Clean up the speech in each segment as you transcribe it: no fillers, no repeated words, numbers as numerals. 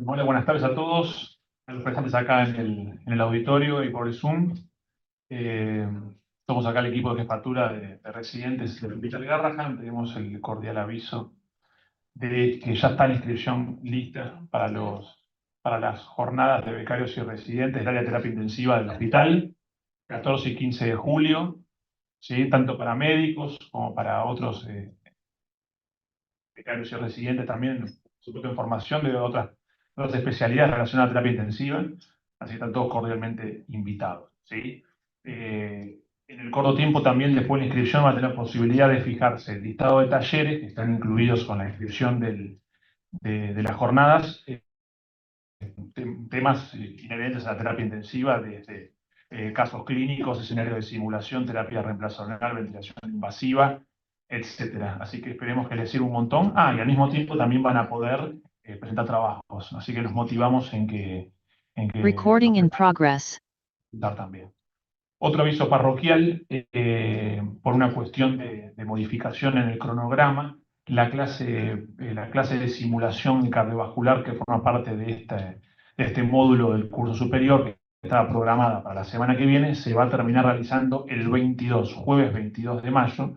Hola, buenas tardes a todos, a los presentes acá en el auditorio y por el Zoom. Eh, Somos acá el equipo de jefatura de residentes del Hospital Garrahan. Tenemos el cordial aviso de que ya está la inscripción lista para las jornadas de becarios y residentes del área de terapia intensiva del hospital, 14 y 15 de julio, ¿sí? Tanto para médicos como para otros becarios y residentes también, su propia formación de otras especialidades relacionadas a terapia intensiva, así que están todos cordialmente invitados, ¿sí? En el corto tiempo también después de la inscripción va a tener posibilidad de fijarse el listado de talleres que están incluidos con la inscripción de las jornadas, temas inherentes a la terapia intensiva, desde casos clínicos, escenarios de simulación, terapia reemplazacional, ventilación invasiva, etcétera. Así que esperemos que les sirva un montón. Y al mismo tiempo también van a poder presentar trabajos. Así que los motivamos en que Recording in progress. presentar también. Otro aviso parroquial, por una cuestión de modificación en el cronograma, la clase de simulación cardiovascular que forma parte de este módulo del curso superior, que estaba programada para la semana que viene, se va a terminar realizando el jueves 22 de mayo,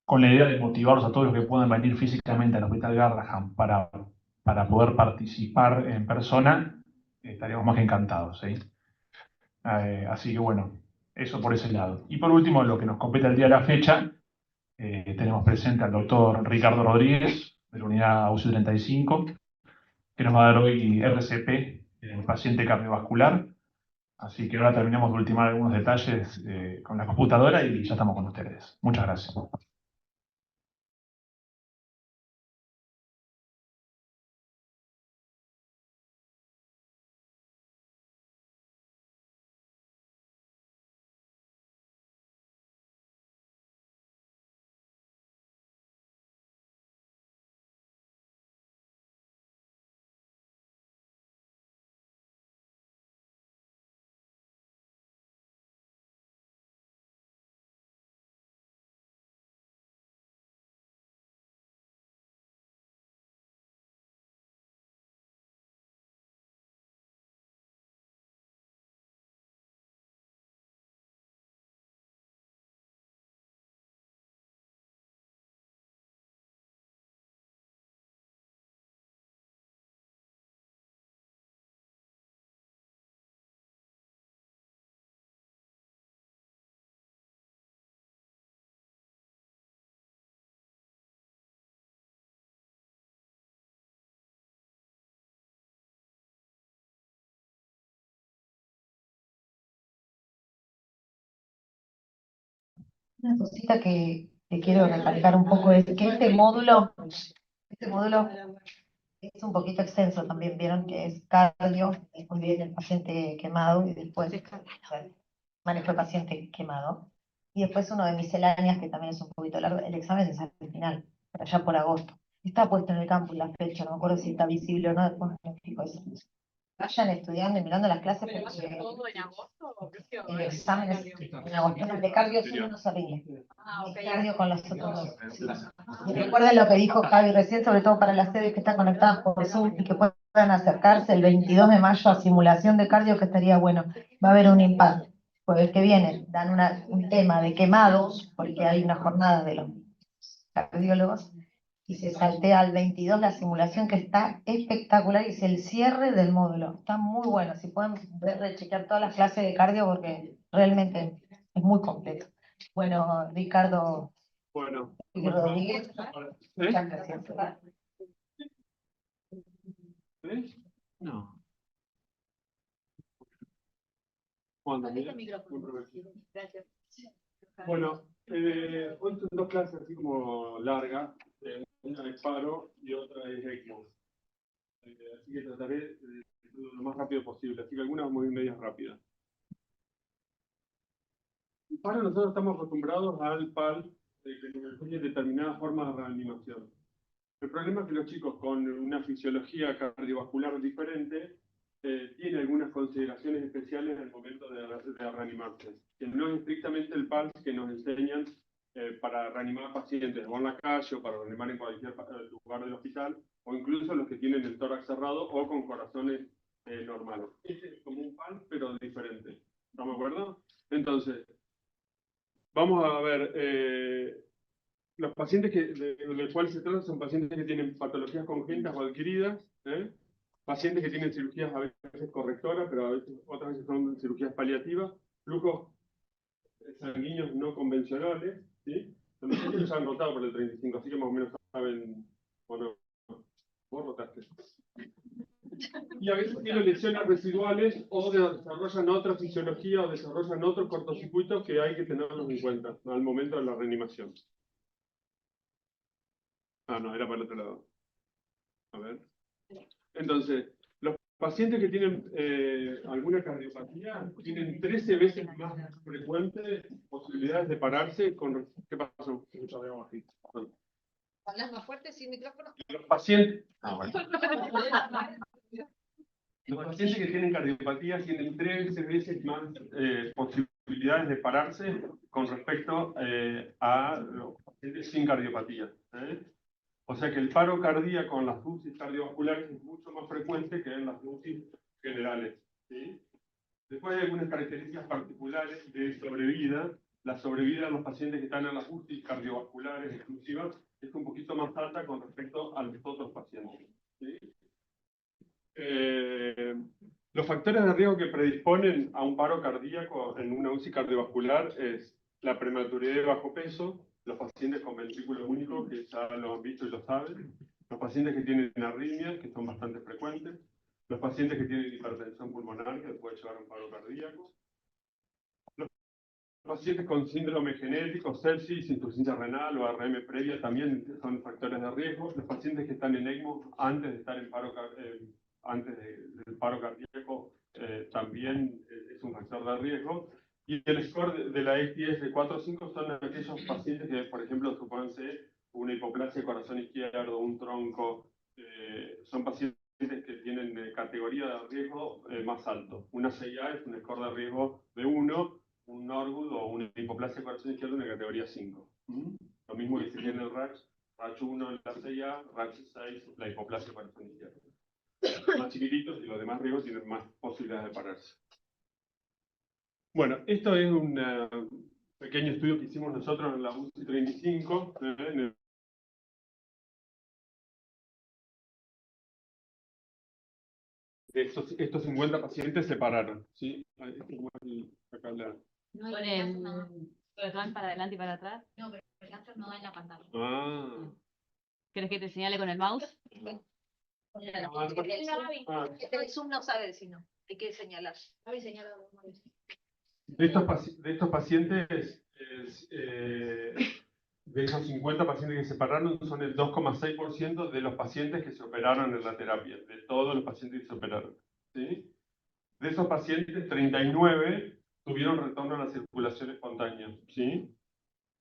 con la idea de motivarlos a todos los que puedan venir físicamente al Hospital Garrahan para poder participar en persona. Estaríamos más que encantados, ¿sí? Así que bueno, eso por ese lado. Y por último, lo que nos compete al día de la fecha, tenemos presente al doctor Ricardo Rodríguez, de la unidad UCI 35, que nos va a dar hoy RCP en el paciente cardiovascular. Así que ahora terminamos de ultimar algunos detalles con la computadora y ya estamos con ustedes. Muchas gracias. Una cosita que quiero recalcar un poco es que este módulo es un poquito extenso también, vieron que es cardio, después viene el paciente quemado y después manejo de paciente quemado. Y después uno de misceláneas que también es un poquito largo, el examen es al final, para allá por agosto. Está puesto en el campus la fecha, no me acuerdo si está visible o no, después me explico eso. Vayan estudiando y mirando las clases porque el examen es en agosto. El de cardio solo no se rinde. El cardio con los otros dos. Y recuerden lo que dijo Javi recién, sobre todo para las sedes que están conectadas por Zoom y que puedan acercarse el 22 de mayo a simulación de cardio, que estaría bueno. Va a haber un impacto. Pues el que viene dan un tema de quemados, porque hay una jornada de los cardiólogos, y se saltea al 22 la simulación, que está espectacular y es el cierre del módulo. Está muy bueno. Si pueden rechequear todas las clases de cardio porque realmente es muy completo. Bueno, Ricardo Rodríguez, muchas gracias. No. Gracias. Bueno, hoy son dos clases así como largas, una es paro y otra es ECMO. Así que trataré de hacerlo lo más rápido posible, así que algunas muy medias rápidas. El paro, nosotros estamos acostumbrados al PAL que nos enseña determinadas formas de reanimación. El problema es que los chicos con una fisiología cardiovascular diferente tienen algunas consideraciones especiales al momento de reanimarse, que no es estrictamente el PALS que nos enseñan para reanimar pacientes o en la calle o para reanimar en cualquier lugar del hospital, o incluso los que tienen el tórax cerrado o con corazones normales. Este es como un PAL, pero diferente. ¿Estamos de acuerdo? Entonces, vamos a ver, los pacientes de los cuales se trata son pacientes que tienen patologías congénitas o adquiridas, pacientes que tienen cirugías a veces correctoras, pero a veces, otras veces son cirugías paliativas, flujos sanguíneos no convencionales, ¿sí? Los pacientes ya han rotado por el 35, así que más o menos saben, bueno, vos rotaste. Y a veces tienen lesiones residuales o desarrollan otra fisiología o desarrollan otros cortocircuitos que hay que tenerlos en cuenta al momento de la reanimación. Ah, no, era para el otro lado. A ver. Entonces, los pacientes que tienen alguna cardiopatía tienen 13 veces más frecuentes posibilidades de pararse con... ¿Qué pasó? ¿Hablas más fuerte sin micrófono? Los pacientes... bueno. Los pacientes que tienen cardiopatía tienen 13 veces más posibilidades de pararse con respecto a los pacientes sin cardiopatía. O sea que el paro cardíaco en las UCI cardiovasculares es mucho más frecuente que en las UCI generales, ¿sí? Después hay algunas características particulares de sobrevida. La sobrevida de los pacientes que están en las UCI cardiovasculares exclusivas es un poquito más alta con respecto a los otros pacientes, ¿sí? Los factores de riesgo que predisponen a un paro cardíaco en una UCI cardiovascular es la prematuridad de bajo peso, los pacientes con ventrículo único, que ya lo han visto y lo saben, los pacientes que tienen arritmias, que son bastante frecuentes, los pacientes que tienen hipertensión pulmonar, que puede llevar a un paro cardíaco, los pacientes con síndrome genético, sepsis, insuficiencia renal o ARM previa también son factores de riesgo, los pacientes que están en ECMO antes de estar en paro antes del paro cardíaco también es un factor de riesgo. Y el score de la ATS de 4 o 5 son aquellos pacientes que, por ejemplo, supónganse una hipoplasia de corazón izquierdo, un tronco, son pacientes que tienen categoría de riesgo más alto. Una CIA es un score de riesgo de 1, un Norwood o una hipoplasia de corazón izquierdo en la categoría 5. Lo mismo que si tiene el RACH 1 en la CIA, RACH 6 la hipoplasia de corazón izquierdo. Más chiquititos y los demás riesgos tienen más posibilidades de pararse. Bueno, esto es un pequeño estudio que hicimos nosotros en la UCI 35. De estos 50 pacientes se pararon, ¿sí? Acá No hay el para adelante y para atrás. No, pero el láser no da en la pantalla. Ah. ¿Querés que te señale con el mouse? El Zoom no sabe si no. Hay que señalar. De estos pacientes, de esos 50 pacientes que se pararon, son el 2,6% de los pacientes que se operaron en la terapia, de todos los pacientes que se operaron, ¿sí? De esos pacientes, 39 tuvieron retorno a la circulación espontánea, ¿sí?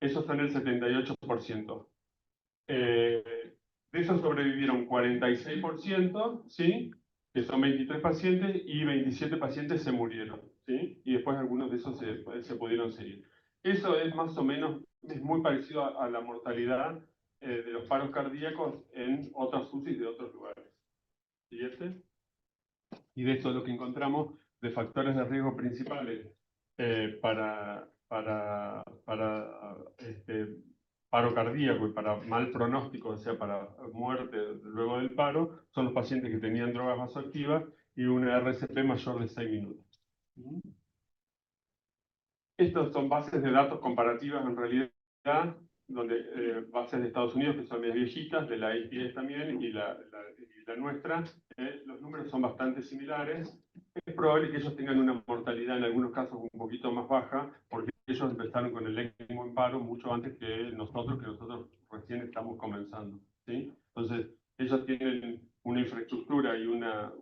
Esos son el 78%. De esos sobrevivieron 46%, ¿sí? Que son 23 pacientes, y 27 pacientes se murieron, ¿sí? Y después algunos de esos se pudieron seguir. Eso es más o menos, es muy parecido a la mortalidad de los paros cardíacos en otras UCI de otros lugares. ¿Siguiente? Y de esto es lo que encontramos de factores de riesgo principales para paro cardíaco y para mal pronóstico, o sea, para muerte luego del paro, son los pacientes que tenían drogas vasoactivas y una RCP mayor de 6 minutos. Estos son bases de datos comparativas en realidad, donde bases de Estados Unidos, que son las viejitas, de la APS también, y la nuestra, los números son bastante similares. Es probable que ellos tengan una mortalidad en algunos casos un poquito más baja, porque ellos empezaron con el ECMO en paro mucho antes que nosotros recién estamos comenzando, ¿sí? Entonces, ellos tienen una infraestructura y una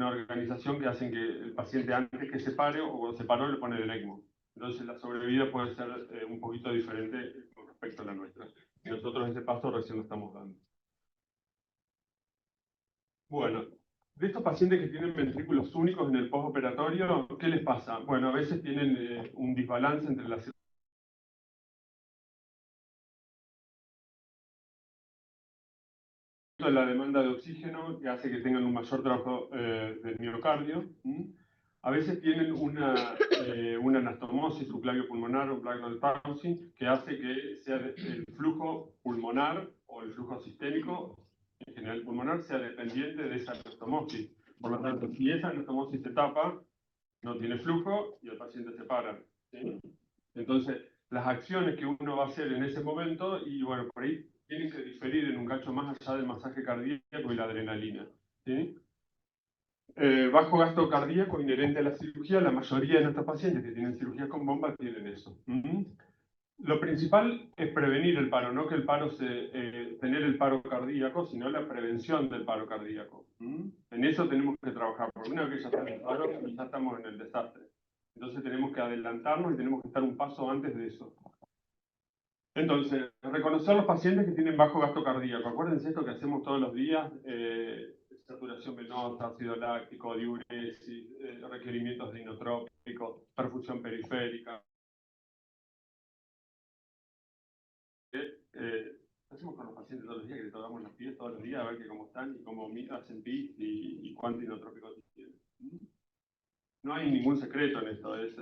organización que hacen que el paciente antes que se pare o cuando se paró le pone el ECMO. Entonces la sobrevida puede ser un poquito diferente con respecto a la nuestra. Y nosotros ese paso recién lo estamos dando. Bueno, de estos pacientes que tienen ventrículos únicos en el postoperatorio, ¿qué les pasa? Bueno, a veces tienen un desbalance entre la de la demanda de oxígeno, que hace que tengan un mayor trabajo del miocardio. A veces tienen una anastomosis subclavio pulmonar o plaque palsy, que hace que sea el flujo pulmonar o el flujo sistémico, en general pulmonar, sea dependiente de esa anastomosis. Por lo tanto, si esa anastomosis se tapa, no tiene flujo y el paciente se para, ¿sí? Entonces, las acciones que uno va a hacer en ese momento, y bueno, por ahí tienen que diferir en un cacho más allá del masaje cardíaco y la adrenalina, ¿sí? Bajo gasto cardíaco inherente a la cirugía, la mayoría de nuestros pacientes que tienen cirugía con bomba tienen eso. Lo principal es prevenir el paro, no que el paro tener el paro cardíaco, sino la prevención del paro cardíaco. En eso tenemos que trabajar, porque una vez que ya está en el paro, ya estamos en el desastre. Entonces tenemos que adelantarnos y tenemos que estar un paso antes de eso. Entonces, reconocer los pacientes que tienen bajo gasto cardíaco. Acuérdense esto que hacemos todos los días, saturación venosa, ácido láctico, diuresis, requerimientos de inotrópicos, perfusión periférica. Hacemos con los pacientes todos los días, que le tocamos los pies todos los días, a ver cómo están y cómo hacen pis y cuánto inotrópicos tienen. No hay ningún secreto en esto, es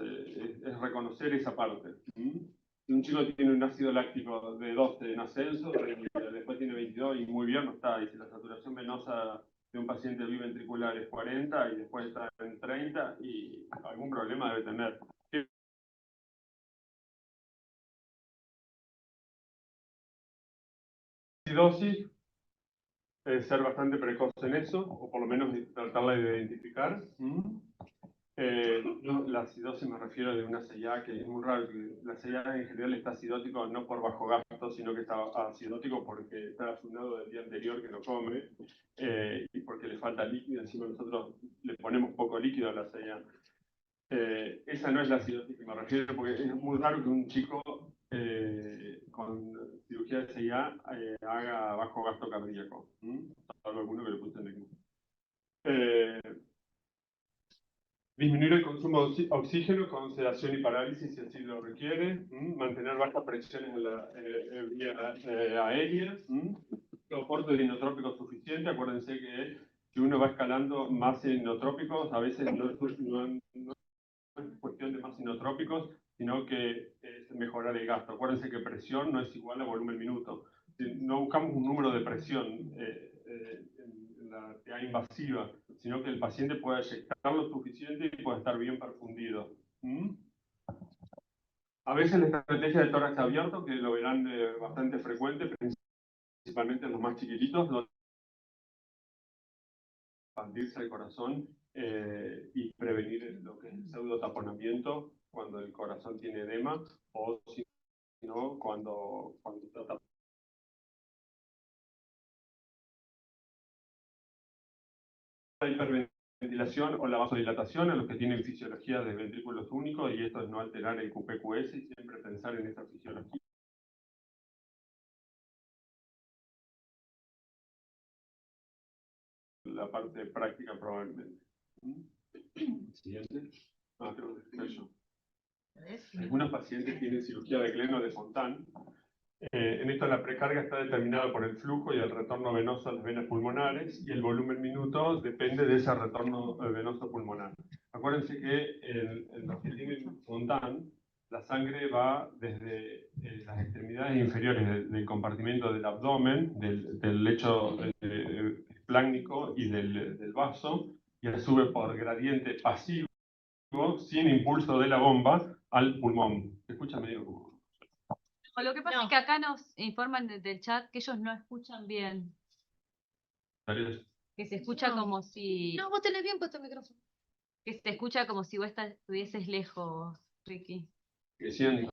reconocer esa parte. Si un chico tiene un ácido láctico de 12 en ascenso, después tiene 22 y muy bien no está. Y si la saturación venosa de un paciente biventricular es 40 y después está en 30, y algún problema debe tener. Acidosis, ser bastante precoz en eso, o por lo menos tratarla de identificar. La acidosis me refiero de una CIA que es muy raro, que la CIA en general está acidótico no por bajo gasto, sino que está acidótico porque está asunado del día anterior que no come y porque le falta líquido. Encima nosotros le ponemos poco líquido a la CIA. Esa no es la acidosis que me refiero, porque es muy raro que un chico con cirugía de CIA haga bajo gasto cardíaco. Salvo alguno que le puse en el disminuir el consumo de oxígeno con sedación y parálisis si así lo requiere. Mantener bajas presiones en la vía aérea. Soporte de inotrópicos suficiente. Acuérdense que si uno va escalando más inotrópicos, a veces no es cuestión de más inotrópicos, sino que es mejorar el gasto. Acuérdense que presión no es igual a volumen minuto. No buscamos un número de presión en la PA invasiva, sino que el paciente pueda eyectar lo suficiente y pueda estar bien perfundido. A veces la estrategia de tórax abierto, que lo verán bastante frecuente, principalmente en los más chiquititos, donde expandirse el corazón y prevenir lo que es el pseudotaponamiento cuando el corazón tiene edema, o si no, cuando está tapado. La hiperventilación o la vasodilatación a los que tienen fisiología de ventrículos únicos, y esto es no alterar el QPQS y siempre pensar en esa fisiología. La parte práctica probablemente. Siguiente. Creo que soy yo. Algunos pacientes tienen cirugía de Glenn o de Fontan. En esto la precarga está determinada por el flujo y el retorno venoso a las venas pulmonares, y el volumen minuto depende de ese retorno venoso pulmonar. Acuérdense que en los que tienen Fontan, la sangre va desde las extremidades inferiores del compartimento del abdomen, del lecho espláncnico y del vaso, y sube por gradiente pasivo, sin impulso de la bomba, al pulmón. ¿Se escucha medio como? O lo que pasa es que acá nos informan desde el chat que ellos no escuchan bien. Que se escucha como si... No, vos tenés bien puesto el micrófono. Que se escucha como si vos estuvieses lejos, Ricky. Que siento.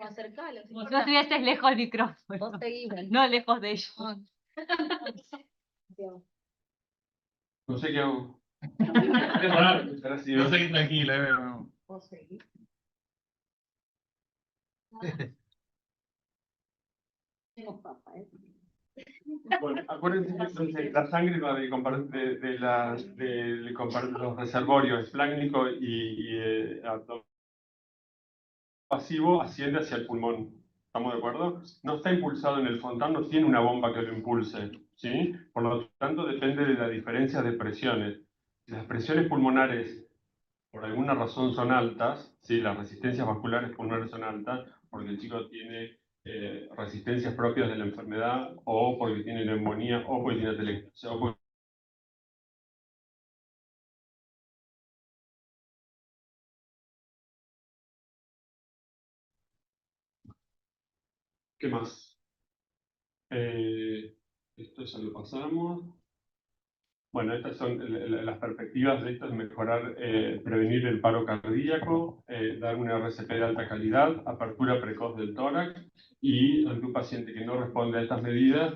Acercalo. Como si vos estuvieses lejos del micrófono. Vos seguís. No lejos de ellos. No sé qué hago. Es raro estar así. No sé qué tranquila, Vos seguís. Tengo papa, Bueno, acuérdense que entonces la sangre va de los reservorios espláncnico y pasivo asciende hacia el pulmón. ¿Estamos de acuerdo? No está impulsado en el frontal, no tiene una bomba que lo impulse, ¿sí? Por lo tanto, depende de la diferencia de presiones. Si las presiones pulmonares, por alguna razón, son altas, ¿sí? Las resistencias vasculares pulmonares son altas, porque el chico tiene resistencias propias de la enfermedad, o porque tiene neumonía, o porque tiene atelectasia, o porque... ¿Qué más? Esto ya lo pasamos. Bueno, estas son las perspectivas de esto: es mejorar, prevenir el paro cardíaco, dar una RCP de alta calidad, apertura precoz del tórax, y ante un paciente que no responde a estas medidas,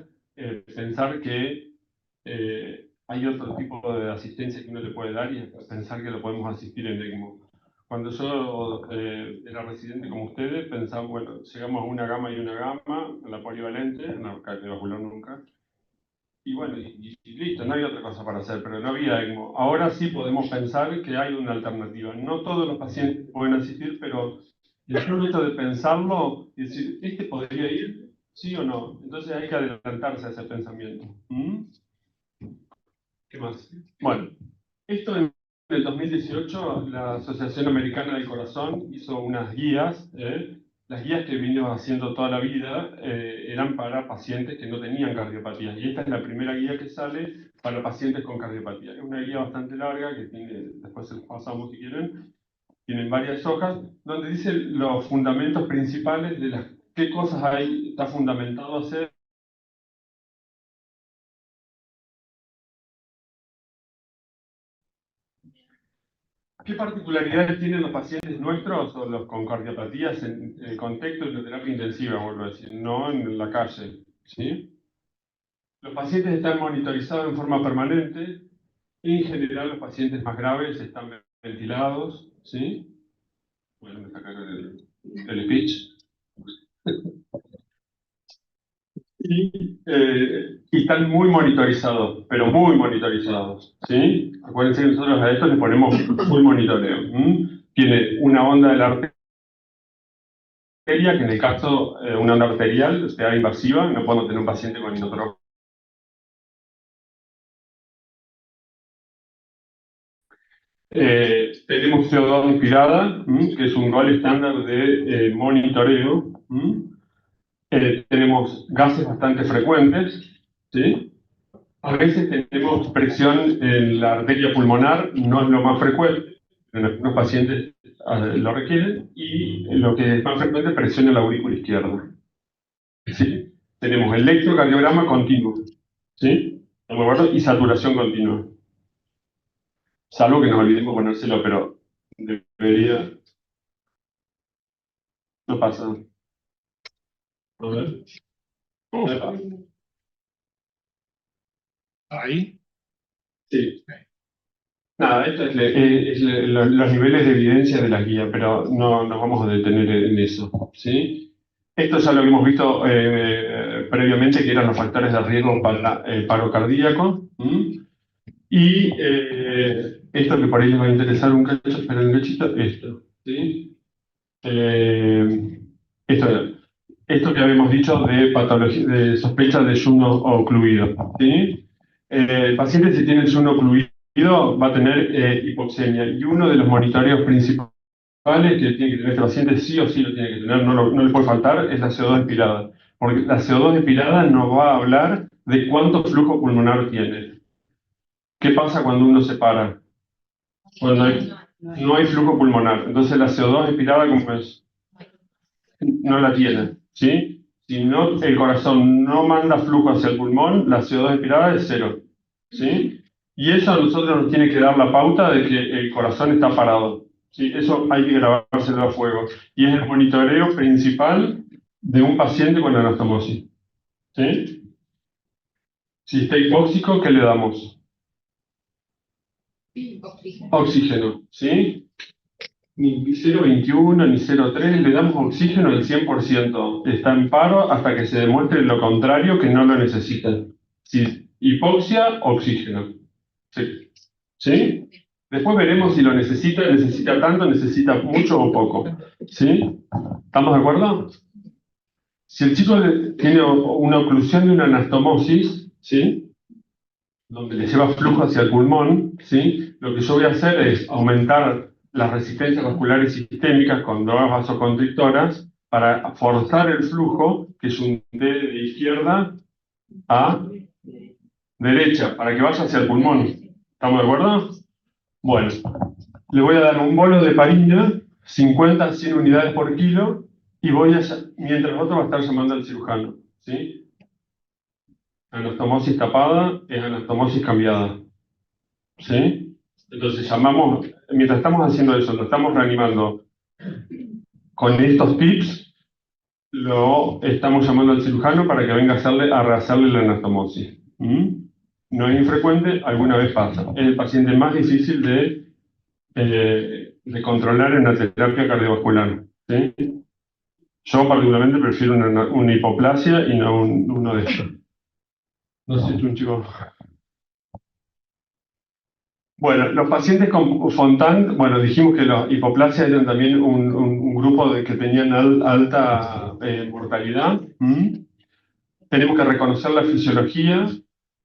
pensar que hay otro tipo de asistencia que uno le puede dar, y pensar que lo podemos asistir en ECMO. Cuando yo era residente como ustedes, pensaba, bueno, llegamos a una gama y una gama, en la polivalente, en la cardiovascular nunca. Y bueno, y listo, no hay otra cosa para hacer, pero no había ECMO. Ahora sí podemos pensar que hay una alternativa. No todos los pacientes pueden asistir, pero el solo hecho de pensarlo y decir, ¿este podría ir? ¿Sí o no? Entonces hay que adelantarse a ese pensamiento. ¿Mm? ¿Qué más? Bueno, esto en el 2018, la Asociación Americana del Corazón hizo unas guías. Las guías que vino haciendo toda la vida eran para pacientes que no tenían cardiopatía. Y esta es la primera guía que sale para pacientes con cardiopatía. Es una guía bastante larga que tiene, después se los pasamos si quieren, tienen varias hojas, donde dice los fundamentos principales de las, qué cosas hay, está fundamentado hacer. ¿Qué particularidades tienen los pacientes nuestros o los con cardiopatías en el contexto de la terapia intensiva, vuelvo a decir, no en la calle? ¿Sí? Los pacientes están monitorizados en forma permanente. En general, los pacientes más graves están ventilados. ¿Sí? Bueno, me sacaron el speech. Y están muy monitorizados, pero muy monitorizados, ¿sí? Acuérdense que nosotros a esto le ponemos full monitoreo. Tiene una onda de la arteria, que en el caso, una onda arterial sea invasiva, no podemos tener un paciente con inotropía. Tenemos CO2 inspirada, que es un gol estándar de monitoreo. Tenemos gases bastante frecuentes, ¿sí? A veces tenemos presión en la arteria pulmonar, no es lo más frecuente, en algunos pacientes lo requieren, y lo que es más frecuente es presión en la aurícula izquierda. ¿Sí? Tenemos electrocardiograma continuo, ¿sí? ¿Estamos de acuerdo? Y saturación continua. Salvo que nos olvidemos ponérselo, pero debería... No pasa. A ver. Ahí. Sí. Nada, esto es los niveles de evidencia de la guía, pero no nos vamos a detener en eso, ¿sí? Esto ya lo habíamos visto previamente, que eran los factores de riesgo para el paro cardíaco. Y esto que por ahí les va a interesar un cacho, espera un cachito, esto, ¿sí? Esto que habíamos dicho de patología, de sospecha de yuno ocluido, ¿sí? El paciente, si tiene el yuno ocluido, va a tener hipoxemia, y uno de los monitoreos principales que tiene que tener este paciente, sí o sí lo tiene que tener, no le puede faltar, es la CO2 expirada, porque la CO2 expirada nos va a hablar de cuánto flujo pulmonar tiene. ¿Qué pasa cuando uno se para? Cuando no hay flujo pulmonar. Entonces la CO2 expirada, ¿cómo es? No la tiene, ¿sí? Si no, el corazón no manda flujo hacia el pulmón, la CO2 expirada es cero, ¿sí? Y eso a nosotros nos tiene que dar la pauta de que el corazón está parado, ¿sí? Eso hay que grabárselo a fuego. Y es el monitoreo principal de un paciente con anastomosis, ¿sí? Si está hipóxico, ¿qué le damos? Oxígeno, ¿sí? Ni 0,21 ni 0,3, le damos oxígeno del 100%. Está en paro hasta que se demuestre lo contrario, que no lo necesita. Si hipoxia, oxígeno. Sí. ¿Sí? Después veremos si lo necesita tanto, necesita mucho o poco. ¿Sí? ¿Estamos de acuerdo? Si el chico tiene una oclusión de una anastomosis, ¿sí? Donde le lleva flujo hacia el pulmón, ¿sí? Lo que yo voy a hacer es aumentar las resistencias vasculares sistémicas con drogas vasoconstrictoras para forzar el flujo que yunté de izquierda a derecha, para que vaya hacia el pulmón. ¿Estamos de acuerdo? Bueno, le voy a dar un bolo de heparina, 50 a 100 unidades por kilo, y mientras otro va a estar llamando al cirujano, ¿sí? Anastomosis tapada es anastomosis cambiada, ¿sí? Entonces llamamos, mientras estamos haciendo eso, lo estamos reanimando con estos tips, lo estamos llamando al cirujano para que venga a rehacerle la anastomosis. No es infrecuente, alguna vez pasa. Es el paciente más difícil de controlar en la terapia cardiovascular, ¿sí? Yo particularmente prefiero una hipoplasia y no uno de estos. No sé si tú, un chico. Bueno, los pacientes con Fontan, bueno, dijimos que los hipoplasias eran también un grupo que tenían alta mortalidad. Tenemos que reconocer la fisiología,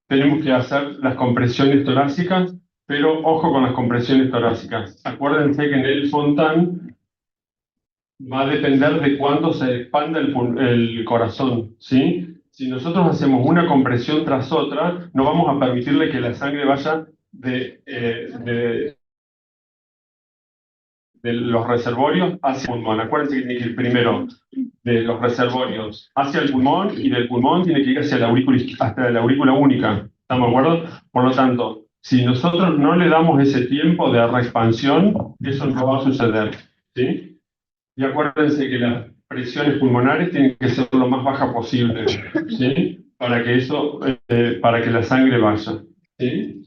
tenemos que hacer las compresiones torácicas, pero ojo con las compresiones torácicas. Acuérdense que en el Fontan va a depender de cuándo se expanda el corazón, ¿sí? Si nosotros hacemos una compresión tras otra, no vamos a permitirle que la sangre vaya de los reservorios hacia el pulmón. Acuérdense que tiene que ir primero de los reservorios hacia el pulmón y del pulmón tiene que ir hacia hasta la aurícula única. ¿Estamos de acuerdo? Por lo tanto, si nosotros no le damos ese tiempo de reexpansión, eso no va a suceder, ¿sí? Y acuérdense que las presiones pulmonares tienen que ser lo más baja posible, ¿sí? Para que la sangre vaya, ¿sí?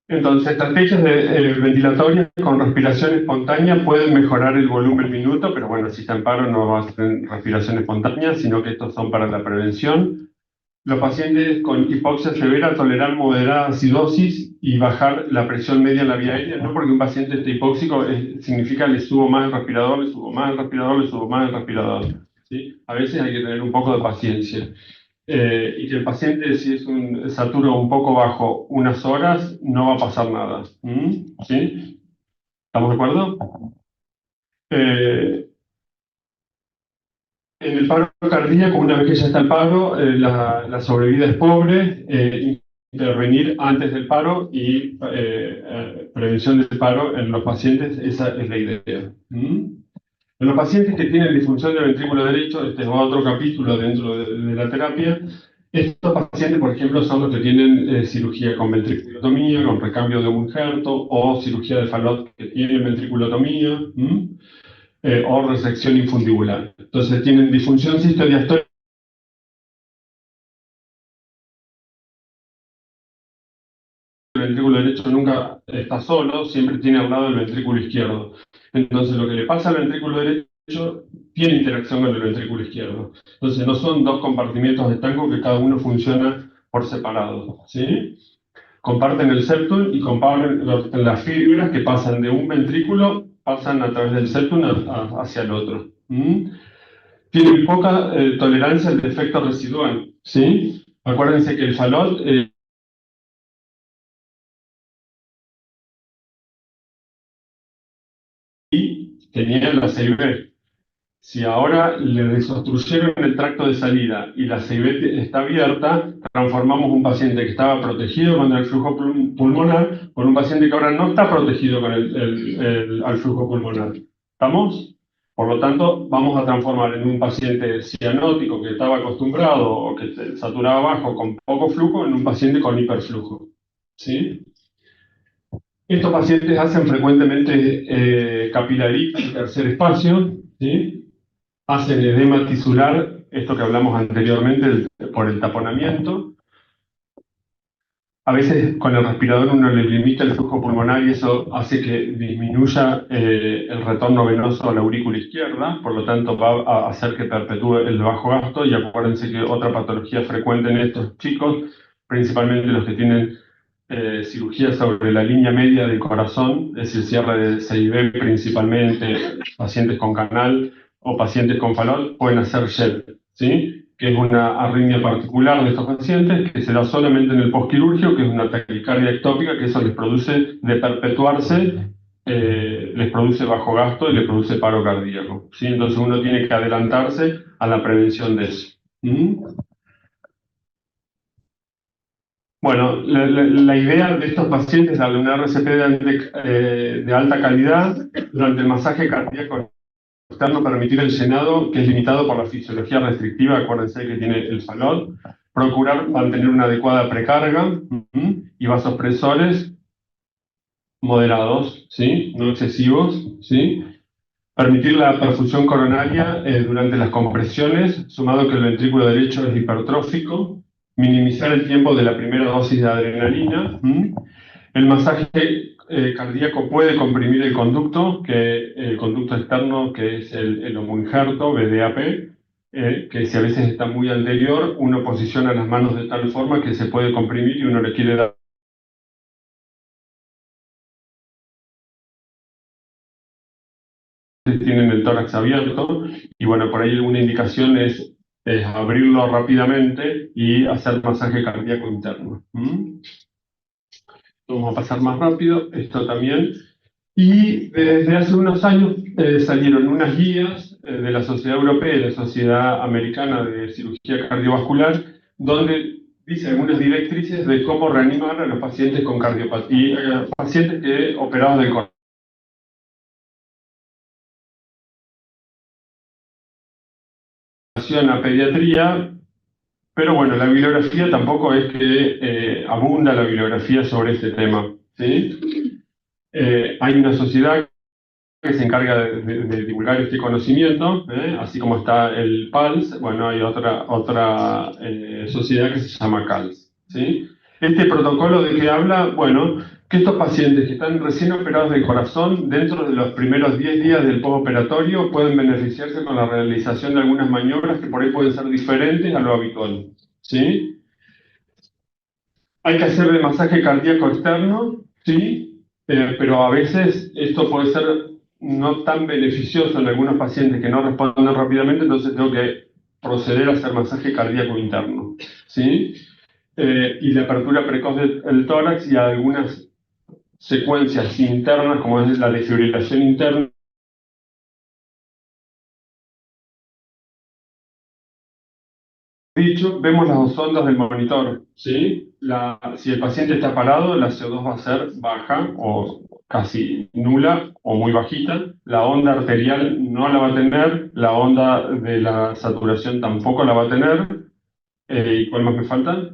Entonces, estrategias ventilatorias con respiración espontánea pueden mejorar el volumen minuto, pero bueno, si está en paro no va a ser respiración espontánea, sino que estos son para la prevención. Los pacientes con hipoxia severa toleran moderada acidosis y bajar la presión media en la vía aérea, no porque un paciente esté hipóxico significa le subo más el respirador, le subo más el respirador, le subo más el respirador, ¿sí? A veces hay que tener un poco de paciencia. Y que el paciente, si es un saturo un poco bajo unas horas, no va a pasar nada. ¿Sí? ¿Estamos de acuerdo? En el paro cardíaco, una vez que ya está el paro, la sobrevida es pobre. Intervenir antes del paro y prevención del paro en los pacientes, esa es la idea. En los pacientes que tienen disfunción del ventrículo derecho, este es otro capítulo dentro de la terapia, estos pacientes, por ejemplo, son los que tienen cirugía con ventriculotomía, con recambio de un injerto, o cirugía de Fallot que tienen ventriculotomía, o resección infundibular. Entonces tienen disfunción sistodiastólica. El ventrículo derecho nunca está solo, siempre tiene al lado el ventrículo izquierdo. Entonces lo que le pasa al ventrículo derecho tiene interacción con el ventrículo izquierdo. Entonces no son dos compartimientos estancos que cada uno funciona por separado, ¿sí? Comparten el septum y comparten las fibras que pasan de un ventrículo, pasan a través del septum hacia el otro. Tienen poca tolerancia al defecto residual, ¿sí? Acuérdense que el Fallot tenía la CIB. Si ahora le desobstruyeron el tracto de salida y la CIB está abierta, transformamos un paciente que estaba protegido con el flujo pulmonar con un paciente que ahora no está protegido con el flujo pulmonar. ¿Estamos? Por lo tanto, vamos a transformar en un paciente cianótico que estaba acostumbrado o que saturaba bajo con poco flujo en un paciente con hiperflujo. ¿Sí? Estos pacientes hacen frecuentemente capilaritis en tercer espacio, ¿sí? Hacen edema tisular, esto que hablamos anteriormente por el taponamiento. A veces con el respirador uno le limita el flujo pulmonar y eso hace que disminuya el retorno venoso a la aurícula izquierda, por lo tanto va a hacer que perpetúe el bajo gasto. Y acuérdense que otra patología frecuente en estos chicos, principalmente los que tienen cirugía sobre la línea media del corazón, es decir, cierre de CIB principalmente, pacientes con canal o pacientes con falot, pueden hacer SHED, ¿sí? Que es una arritmia particular de estos pacientes que se da solamente en el postquirúrgico, que es una taquicardia ectópica, que eso les produce, de perpetuarse, les produce bajo gasto y les produce paro cardíaco, ¿sí? Entonces uno tiene que adelantarse a la prevención de eso. Bueno, la idea de estos pacientes es darle una RCP de alta calidad durante el masaje cardíaco externo, permitir el llenado, que es limitado por la fisiología restrictiva, acuérdense que tiene el falot, procurar mantener una adecuada precarga y vasopresores moderados, ¿sí? No excesivos, ¿sí? Permitir la perfusión coronaria durante las compresiones, sumado que el ventrículo derecho es hipertrófico, minimizar el tiempo de la primera dosis de adrenalina. El masaje cardíaco puede comprimir el conducto externo, que es el homoinjerto, BDAP, que si a veces está muy anterior, uno posiciona las manos de tal forma que se puede comprimir y uno le quiere dar. Tienen el tórax abierto y bueno, por ahí una indicación es abrirlo rápidamente y hacer masaje cardíaco interno. Vamos a pasar más rápido, esto también. Y desde hace unos años salieron unas guías de la Sociedad Europea y la Sociedad Americana de Cirugía Cardiovascular, donde dice algunas directrices de cómo reanimar a los pacientes con cardiopatía, pacientes operados del corazón. A pediatría, pero bueno, la bibliografía tampoco es que abunda la bibliografía sobre este tema, ¿sí? Hay una sociedad que se encarga de divulgar este conocimiento, así como está el PALS, bueno, hay otra sociedad que se llama CALS, ¿sí? Este protocolo de que habla, bueno, que estos pacientes que están recién operados del corazón, dentro de los primeros 10 días del postoperatorio, pueden beneficiarse con la realización de algunas maniobras que por ahí pueden ser diferentes a lo habitual, ¿sí? Hay que hacerle masaje cardíaco externo, ¿sí? Pero a veces esto puede ser no tan beneficioso en algunos pacientes que no responden rápidamente, entonces tengo que proceder a hacer masaje cardíaco interno, ¿sí? Y la apertura precoz del tórax y algunas secuencias internas, como es la desfibrilación interna. Dicho, vemos las dos ondas del monitor, ¿sí? Si el paciente está parado, la CO2 va a ser baja o casi nula o muy bajita. La onda arterial no la va a tener, la onda de la saturación tampoco la va a tener. ¿Y cuál más me falta?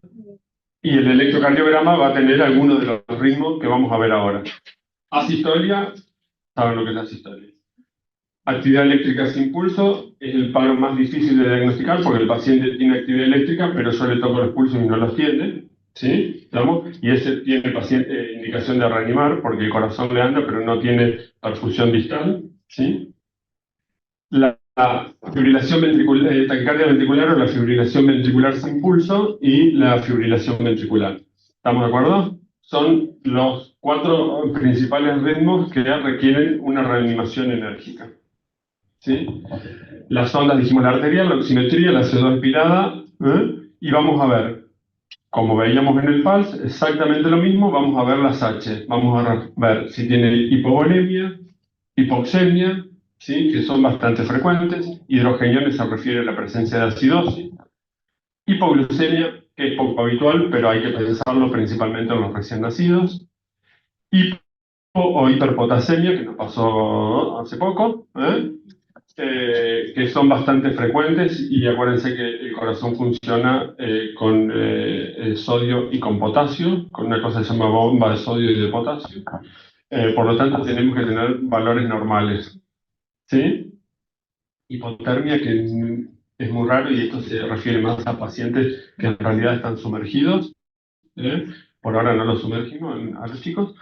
Y el electrocardiograma va a tener algunos de los ritmos que vamos a ver ahora. Asistolia, saben lo que es la asistolia. Actividad eléctrica sin pulso es el paro más difícil de diagnosticar porque el paciente tiene actividad eléctrica, pero yo le toco los pulsos y no los tiene, ¿sí? ¿Estamos? Y ese tiene el paciente indicación de reanimar porque el corazón le anda, pero no tiene perfusión distal, ¿sí? La fibrilación ventricular, taquicardia ventricular o la fibrilación ventricular sin pulso y la fibrilación ventricular. ¿Estamos de acuerdo? Son los 4 principales ritmos que requieren una reanimación enérgica. ¿Sí? Las ondas, dijimos, la arterial, la oximetría, la CO2 expirada, y vamos a ver, como veíamos en el PALS, exactamente lo mismo, vamos a ver las H. Vamos a ver si tiene hipovolemia, hipoxemia, ¿sí? Que son bastante frecuentes, hidrogeniones se refiere a la presencia de acidosis, hipoglucemia, que es poco habitual, pero hay que pensarlo principalmente en los recién nacidos, o hiperpotasemia, que nos pasó hace poco, que son bastante frecuentes, y acuérdense que el corazón funciona con sodio y con potasio, con una cosa que se llama bomba de sodio y de potasio. Por lo tanto, tenemos que tener valores normales. ¿Sí? Hipotermia, que es muy raro, y esto se refiere más a pacientes que en realidad están sumergidos. Por ahora no los sumergimos a los chicos.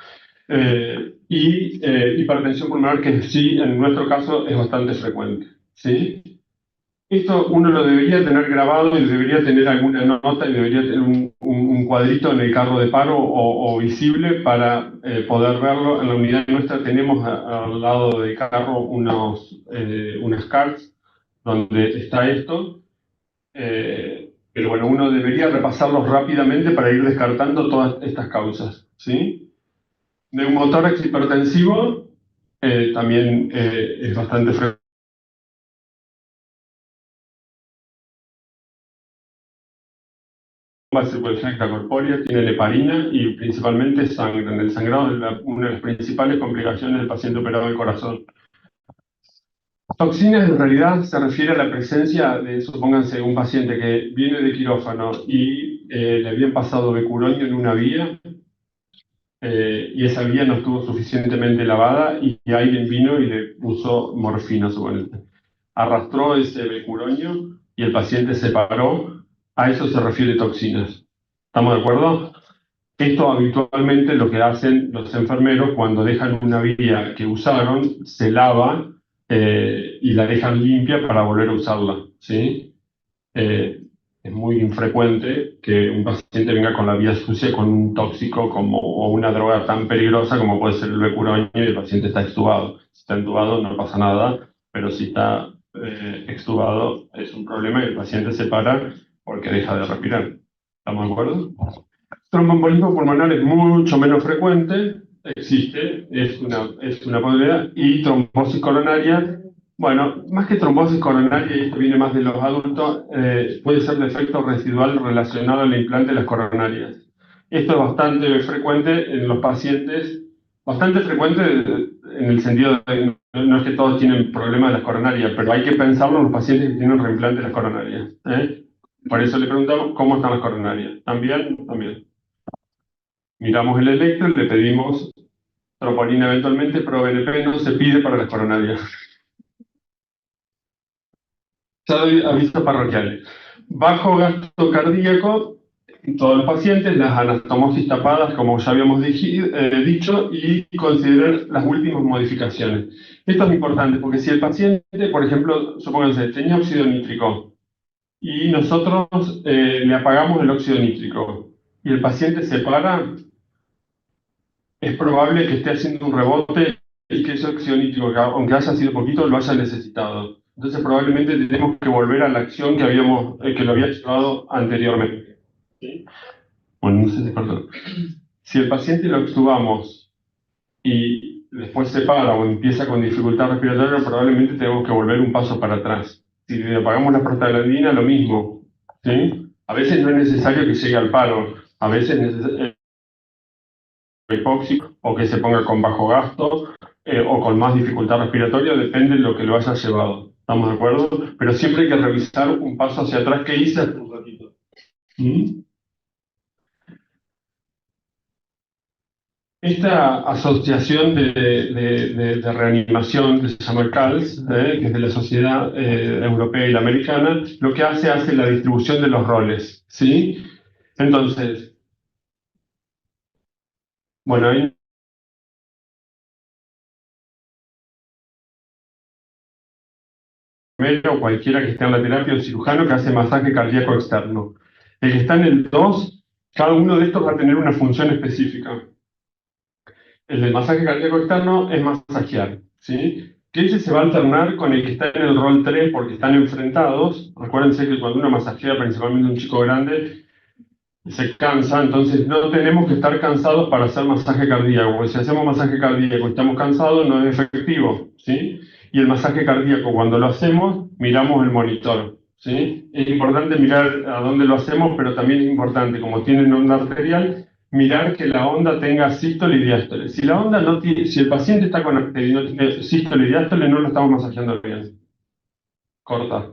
Y hipertensión pulmonar, que sí, en nuestro caso, es bastante frecuente, ¿sí? Esto uno lo debería tener grabado y debería tener alguna nota y debería tener un cuadrito en el carro de paro o visible para poder verlo. En la unidad nuestra tenemos al lado del carro unas cards donde está esto. Pero bueno, uno debería repasarlos rápidamente para ir descartando todas estas causas, ¿sí? Neumotórax hipertensivo también es bastante frecuente. La circulación extracorpórea tiene heparina y principalmente sangre. En el sangrado es una de las principales complicaciones del paciente operado del corazón. Toxinas en realidad se refiere a la presencia de, supónganse, un paciente que viene de quirófano y le habían pasado becuronio en una vía y esa vía no estuvo suficientemente lavada y alguien vino y le puso morfina, suponete. Arrastró ese becuronio y el paciente se paró. A eso se refiere toxinas. ¿Estamos de acuerdo? Esto habitualmente lo que hacen los enfermeros cuando dejan una vía que usaron, se lava y la dejan limpia para volver a usarla, ¿sí? Es muy infrecuente que un paciente venga con la vía sucia con un tóxico o una droga tan peligrosa como puede ser el becuronio y el paciente está extubado. Si está entubado no pasa nada, pero si está extubado es un problema y el paciente se para porque deja de respirar. ¿Estamos de acuerdo? Tromboembolismo pulmonar es mucho menos frecuente, existe, es una posibilidad, y trombosis coronaria, bueno, más que trombosis coronaria, y esto viene más de los adultos, puede ser defecto residual relacionado al implante de las coronarias. Esto es bastante frecuente en los pacientes, bastante frecuente en el sentido de, no es que todos tienen problemas de las coronarias, pero hay que pensarlo en los pacientes que tienen reimplante de las coronarias. Por eso le preguntamos cómo están las coronarias. ¿También? También. Miramos el electro y le pedimos troponina eventualmente, pero BNP no se pide para las coronarias. Ya doy avisos parroquiales. Bajo gasto cardíaco, en todos los pacientes, las anastomosis tapadas, como ya habíamos dicho, y considerar las últimas modificaciones. Esto es importante, porque si el paciente, por ejemplo, supónganse, tenía óxido nítrico, y nosotros le apagamos el óxido nítrico, y el paciente se para, es probable que esté haciendo un rebote y que ese óxido nítrico, aunque haya sido poquito, lo haya necesitado. Entonces probablemente tenemos que volver a la acción que lo había llevado anteriormente. ¿Sí? Bueno, no sé si perdón. Si el paciente lo extubamos y después se para o empieza con dificultad respiratoria, probablemente tenemos que volver un paso para atrás. Si le apagamos la prostaglandina, lo mismo. ¿Sí? A veces no es necesario que llegue al paro, a veces hipóxico o que se ponga con bajo gasto o con más dificultad respiratoria, depende de lo que lo haya llevado. ¿Estamos de acuerdo? Pero siempre hay que revisar un paso hacia atrás que hice hace un ratito. Esta asociación de reanimación que se llama CALS, que es de la Sociedad Europea y la Americana, lo que hace la distribución de los roles. ¿Sí? Entonces, bueno, hay o cualquiera que esté en la terapia, un cirujano que hace masaje cardíaco externo. El que está en el 2, cada uno de estos va a tener una función específica. El del masaje cardíaco externo es masajear, ¿sí? Que ese se va a alternar con el que está en el rol 3 porque están enfrentados. Acuérdense que cuando uno masajea, principalmente un chico grande, se cansa, entonces no tenemos que estar cansados para hacer masaje cardíaco, porque si hacemos masaje cardíaco y estamos cansados, no es efectivo, ¿sí? Y el masaje cardíaco, cuando lo hacemos, miramos el monitor, ¿sí? Es importante mirar a dónde lo hacemos, pero también es importante, como tienen onda arterial, mirar que la onda tenga sístole y diástole. Si la onda no tiene, si el paciente está con no tiene sístole y diástole, no lo estamos masajeando bien. Corta,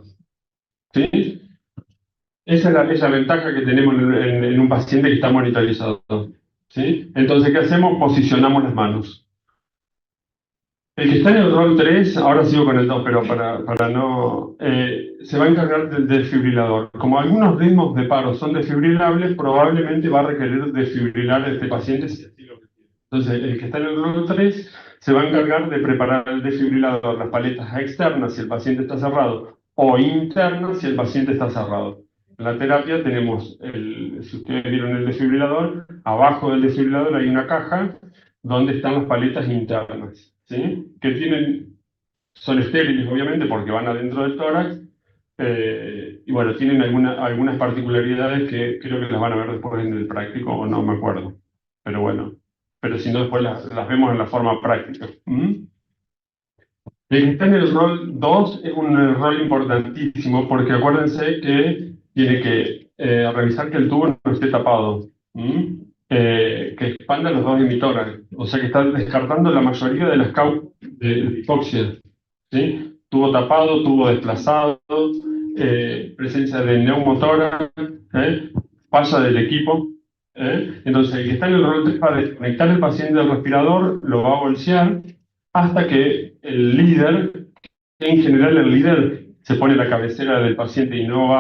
¿sí? Esa es la ventaja que tenemos en un paciente que está monitorizado. ¿Sí? Entonces, ¿qué hacemos? Posicionamos las manos. El que está en el rol 3, ahora sigo con el 2, pero para no... se va a encargar del desfibrilador. Como algunos ritmos de paro son desfibrilables, probablemente va a requerir desfibrilar a este paciente si así lo requiere. Entonces, el que está en el rol 3 se va a encargar de preparar el desfibrilador, las paletas externas, si el paciente está cerrado, o interna si el paciente está cerrado. En la terapia tenemos, si ustedes vieron el desfibrilador, abajo del desfibrilador hay una caja donde están las paletas internas, ¿sí? Son estériles obviamente porque van adentro del tórax, y bueno, tienen algunas particularidades que creo que las van a ver después en el práctico, o no me acuerdo. Pero bueno, pero si no después las vemos en la forma práctica. ¿Mm? El que está en el rol 2 es un rol importantísimo porque acuérdense que tiene que revisar que el tubo no esté tapado, que expanda los dos emisores, o sea que está descartando la mayoría de las causas de hipoxia, ¿sí? Tubo tapado, tubo desplazado, presencia de neumotórax, falla del equipo. Entonces el que está en el rol 3 va a desconectar el paciente del respirador, lo va a bolsear hasta que el líder, en general el líder se pone a la cabecera del paciente y no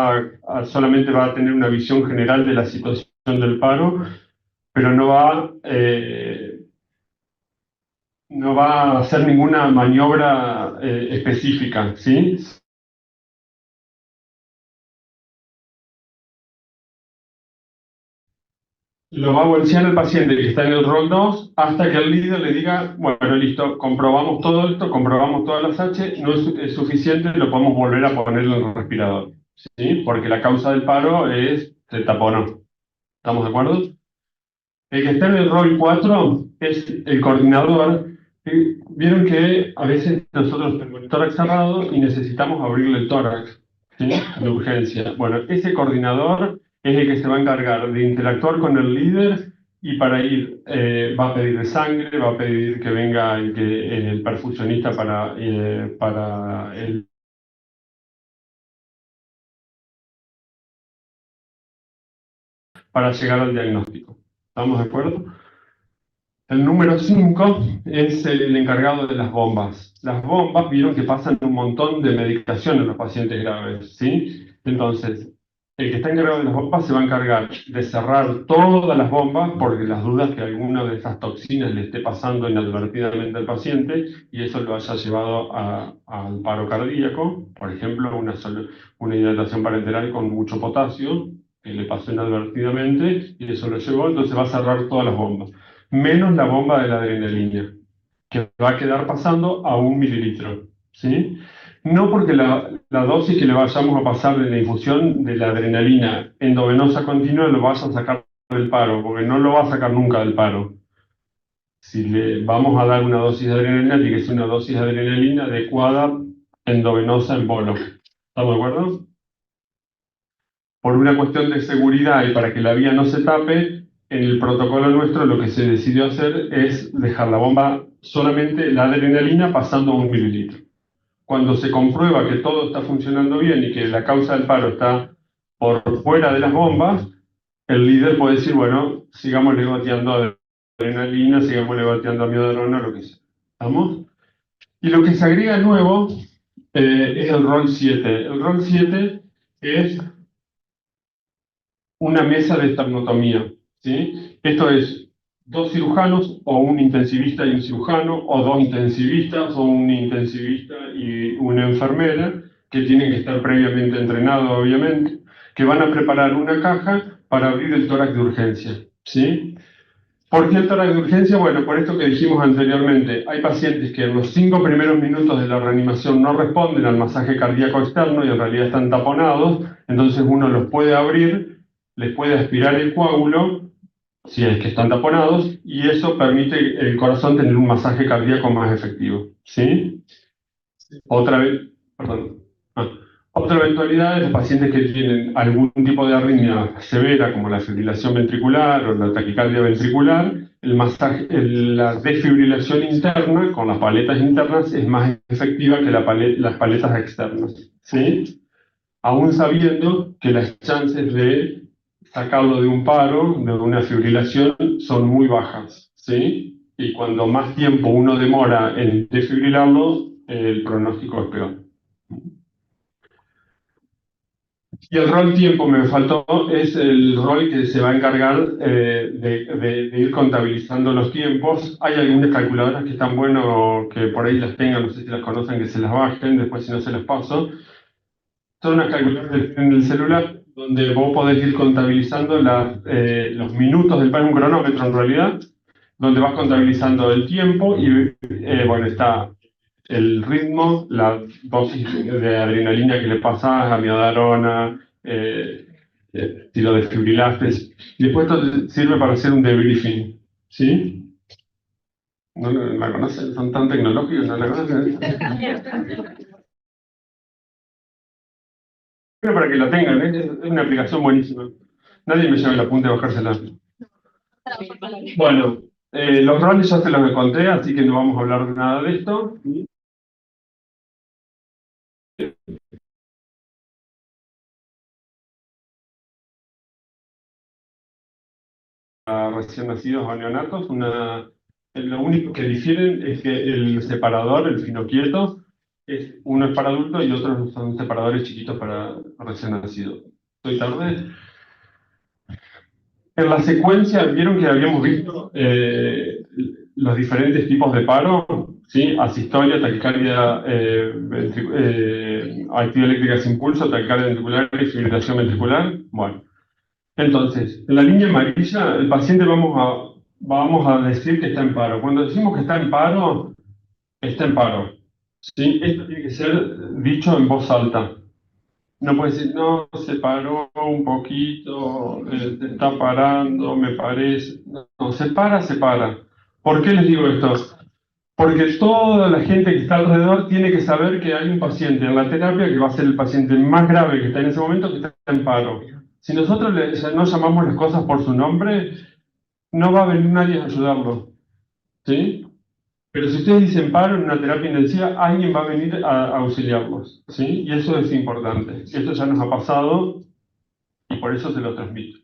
solamente va a tener una visión general de la situación del paro, pero no va a hacer ninguna maniobra específica, ¿sí? Lo va a bolsear el paciente que está en el rol 2 hasta que el líder le diga, bueno, listo, comprobamos todo esto, comprobamos todas las H, no es suficiente, lo podemos volver a poner en el respirador, ¿sí? Porque la causa del paro se taponó. ¿Estamos de acuerdo? El que está en el rol 4 es el coordinador. Vieron que a veces nosotros tenemos el tórax cerrado y necesitamos abrirle el tórax, ¿sí? De urgencia. Bueno, ese coordinador es el que se va a encargar de interactuar con el líder y para ir, va a pedir sangre, va a pedir que venga el perfusionista para llegar al diagnóstico. ¿Estamos de acuerdo? El número 5 es el encargado de las bombas. Las bombas, vieron que pasan un montón de medicación en los pacientes graves, ¿sí? Entonces, el que está encargado de las bombas se va a encargar de cerrar todas las bombas porque las dudas que alguna de esas toxinas le esté pasando inadvertidamente al paciente y eso lo haya llevado al paro cardíaco, por ejemplo, una hidratación parenteral con mucho potasio que le pasó inadvertidamente y eso lo llevó, entonces va a cerrar todas las bombas menos la bomba de la adrenalina, que va a quedar pasando a 1 mililitro, ¿sí? No porque la dosis que le vayamos a pasar de la infusión de la adrenalina endovenosa continua lo vaya a sacar del paro, porque no lo va a sacar nunca del paro. Si le vamos a dar una dosis de adrenalina, tiene que ser una dosis de adrenalina adecuada endovenosa en bolo. ¿Estamos de acuerdo? Por una cuestión de seguridad y para que la vía no se tape, en el protocolo nuestro lo que se decidió hacer es dejar la bomba, solamente la adrenalina pasando a 1 mililitro. Cuando se comprueba que todo está funcionando bien y que la causa del paro está por fuera de las bombas, el líder puede decir, bueno, sigamos goteando adrenalina, sigamos goteando amiodarona, lo que sea. ¿Estamos? Y lo que se agrega nuevo es el rol 7. El rol 7 es una mesa de esternotomía, ¿sí? Esto es 2 cirujanos o un intensivista y un cirujano, o 2 intensivistas o un intensivista y una enfermera, que tienen que estar previamente entrenados, obviamente, que van a preparar una caja para abrir el tórax de urgencia, ¿sí? ¿Por qué el tórax de urgencia? Bueno, por esto que dijimos anteriormente, hay pacientes que en los 5 primeros minutos de la reanimación no responden al masaje cardíaco externo y en realidad están taponados, entonces uno los puede abrir, les puede aspirar el coágulo, si es que están taponados, y eso permite el corazón tener un masaje cardíaco más efectivo, ¿sí? Otra vez, perdón. Ah, Otra eventualidad es los pacientes que tienen algún tipo de arritmia severa, como la fibrilación ventricular o la taquicardia ventricular, la desfibrilación interna con las paletas internas es más efectiva que las paletas externas, ¿sí? Aún sabiendo que las chances de sacarlo de un paro, de una fibrilación, son muy bajas, ¿sí? Y cuando más tiempo uno demora en desfibrilarlo, el pronóstico es peor. Y el rol tiempo me faltó, es el rol que se va a encargar de ir contabilizando los tiempos. Hay algunas calculadoras que están buenas, que por ahí las tengan, no sé si las conocen, que se las bajen, después si no se las paso. son unas calculadoras en el celular donde vos podés ir contabilizando los minutos del paro, un cronómetro en realidad, donde vas contabilizando el tiempo y bueno, está el ritmo, la dosis de adrenalina que le pasás, amiodarona, tirodefibrilajes. Y después esto te sirve para hacer un debriefing, ¿sí? ¿No la conocen? ¿Son tan tecnológicos? ¿No la conocen? Pero para que la tengan, es una aplicación buenísima. Nadie me lleva el apunte a bajársela. Bueno, los roles ya se los conté, así que no vamos a hablar de nada de esto. A recién nacidos o neonatos, lo único que difieren es que el separador, el finoquieto, uno es para adultos y otros son separadores chiquitos para recién nacidos. ¿Estoy tarde? En la secuencia, vieron que habíamos visto los diferentes tipos de paro, ¿sí? Asistolia, taquicardia, actividad eléctrica sin pulso, taquicardia ventricular y fibrilación ventricular. Bueno, entonces, en la línea amarilla, el paciente vamos a decir que está en paro. Cuando decimos que está en paro, ¿sí? Esto tiene que ser dicho en voz alta. No puede decir, no, se paró un poquito, se está parando, me parece. No, se para, se para. ¿Por qué les digo esto? Porque toda la gente que está alrededor tiene que saber que hay un paciente en la terapia que va a ser el paciente más grave que está en ese momento, que está en paro. Si nosotros no llamamos las cosas por su nombre, no va a venir nadie a ayudarlo. ¿Sí? Pero si ustedes dicen paro en una terapia intensiva, alguien va a venir a auxiliarlos, ¿sí? Y eso es importante. Esto ya nos ha pasado y por eso se lo transmito.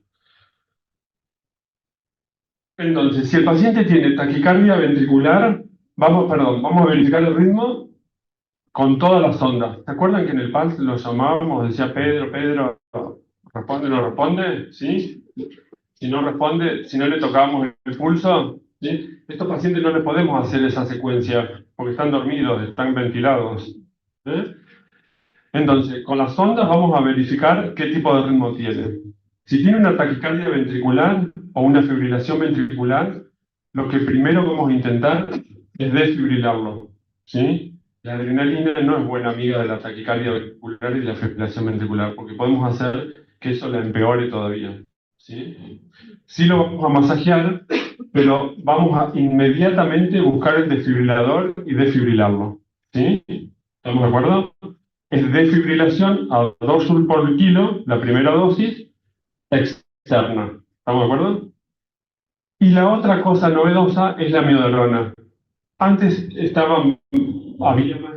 Entonces, si el paciente tiene taquicardia ventricular, vamos a verificar el ritmo con todas las ondas. ¿Se acuerdan que en el PALS lo llamábamos? Decía Pedro, ¿responde, no responde? ¿Sí? Si no responde, si no le tocábamos el pulso, ¿sí? Estos pacientes no les podemos hacer esa secuencia porque están dormidos, están ventilados. ¿Eh? Entonces, con las ondas vamos a verificar qué tipo de ritmo tiene. Si tiene una taquicardia ventricular o una fibrilación ventricular, lo que primero vamos a intentar es desfibrilarlo. ¿Sí? La adrenalina no es buena amiga de la taquicardia ventricular y de la fibrilación ventricular, porque podemos hacer que eso la empeore todavía. ¿Sí? Sí lo vamos a masajear, pero vamos a inmediatamente buscar el desfibrilador y desfibrilarlo. ¿Sí? ¿Estamos de acuerdo? Es desfibrilación a 2 Joule por kilo, la primera dosis, externa. ¿Estamos de acuerdo? Y la otra cosa novedosa es la amiodarona. Antes había más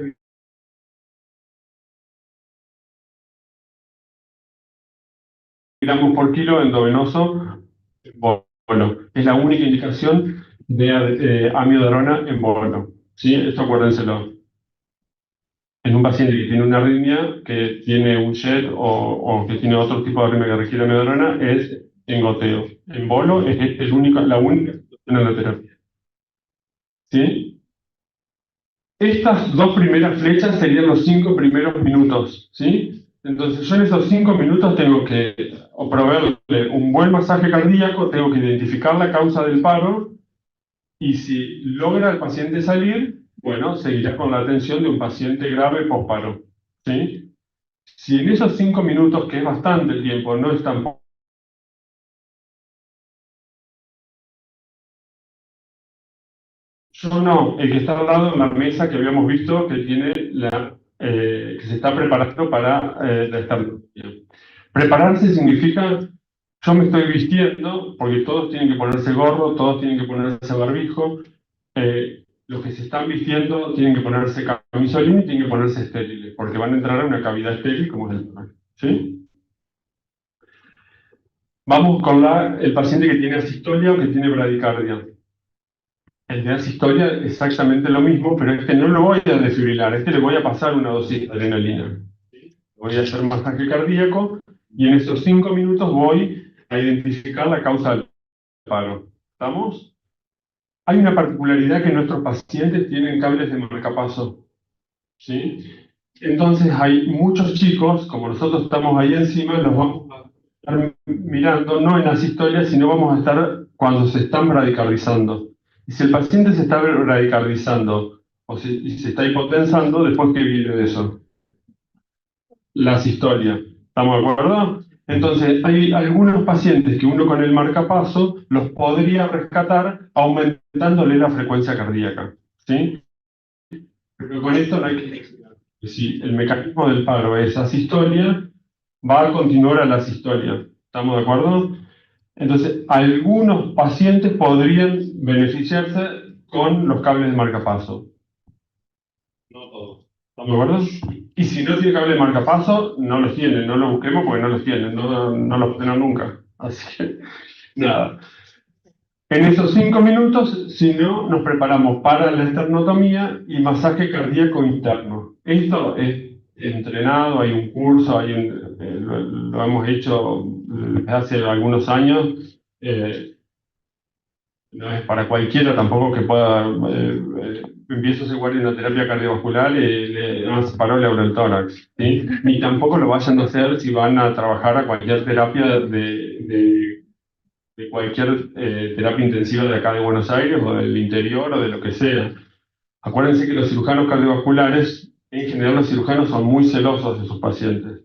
gramos por kilo endovenoso. Bueno, es la única indicación de amiodarona en bono. ¿Sí? Esto acuérdenselo. En un paciente que tiene una arritmia, que tiene un SHED o que tiene otro tipo de arritmia que requiere amiodarona, es en goteo. En bolo es la única en la terapia. ¿Sí? Estas dos primeras flechas serían los 5 primeros minutos. ¿Sí? Entonces yo en esos 5 minutos tengo que proveerle un buen masaje cardíaco, tengo que identificar la causa del paro y si logra el paciente salir, bueno, seguirá con la atención de un paciente grave posparo. ¿Sí? Si en esos 5 minutos, que es bastante el tiempo, no es tan yo no, el que está al lado en la mesa que habíamos visto que tiene que se está preparando para la esternotomía. Prepararse significa, yo me estoy vistiendo, porque todos tienen que ponerse gorro, todos tienen que ponerse barbijo, los que se están vistiendo tienen que ponerse camisolín y tienen que ponerse estériles, porque van a entrar a una cavidad estéril como es el tórax. ¿Sí? Vamos con el paciente que tiene asistolia o que tiene bradicardia. El de asistolia es exactamente lo mismo, pero este no lo voy a desfibrilar, este le voy a pasar una dosis de adrenalina. Voy a hacer masaje cardíaco y en esos 5 minutos voy a identificar la causa del paro. ¿Estamos? Hay una particularidad que nuestros pacientes tienen cables de marcapaso. ¿Sí? Entonces hay muchos chicos, como nosotros estamos ahí encima, los vamos a estar mirando, no en las historias, sino vamos a estar cuando se están bradicardizando. Y si el paciente se está bradicardizando y se está hipotensando, después, ¿qué viene de eso? Las historias. ¿Estamos de acuerdo? Entonces, hay algunos pacientes que uno con el marcapaso los podría rescatar aumentándole la frecuencia cardíaca. ¿Sí? Pero con esto no hay que exagerar. Si el mecanismo del paro es asistolia, va a continuar a la asistolia. ¿Estamos de acuerdo? Entonces, algunos pacientes podrían beneficiarse con los cables de marcapaso. No todos. ¿Estamos de acuerdo? Y si no tiene cable de marcapaso, no los tienen, no los busquemos porque no los tienen, no los tenemos nunca. Así que, nada. En esos 5 minutos, si no, nos preparamos para la esternotomía y masaje cardíaco interno. Esto es entrenado, hay un curso, lo hemos hecho desde hace algunos años. No es para cualquiera tampoco que pueda, empieza igual en la terapia cardiovascular y le han separado el neurotórax, ¿sí? Ni tampoco lo vayan a hacer si van a trabajar a cualquier terapia de cualquier terapia intensiva de acá de Buenos Aires o del interior o de lo que sea. Acuérdense que los cirujanos cardiovasculares, en general los cirujanos son muy celosos de sus pacientes.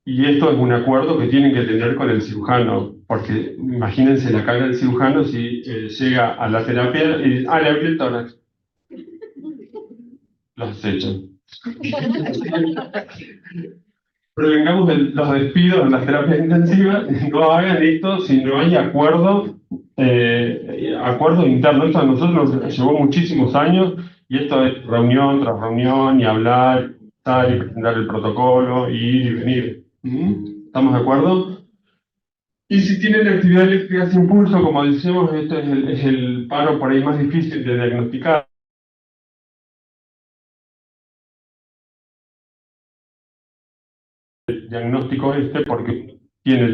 Y esto es un acuerdo que tienen que tener con el cirujano, porque imagínense la cara del cirujano si llega a la terapia y dice, le abrí el tórax. Los echan. Prevengamos los despidos en las terapias intensivas, no hagan esto si no hay acuerdo interno. Esto a nosotros nos llevó muchísimos años y esto es reunión tras reunión y hablar, y presentar el protocolo, ir y venir. ¿Estamos de acuerdo? Y si tienen actividad eléctrica sin pulso, como decíamos, este es el paro por ahí más difícil de diagnosticar. El diagnóstico porque tiene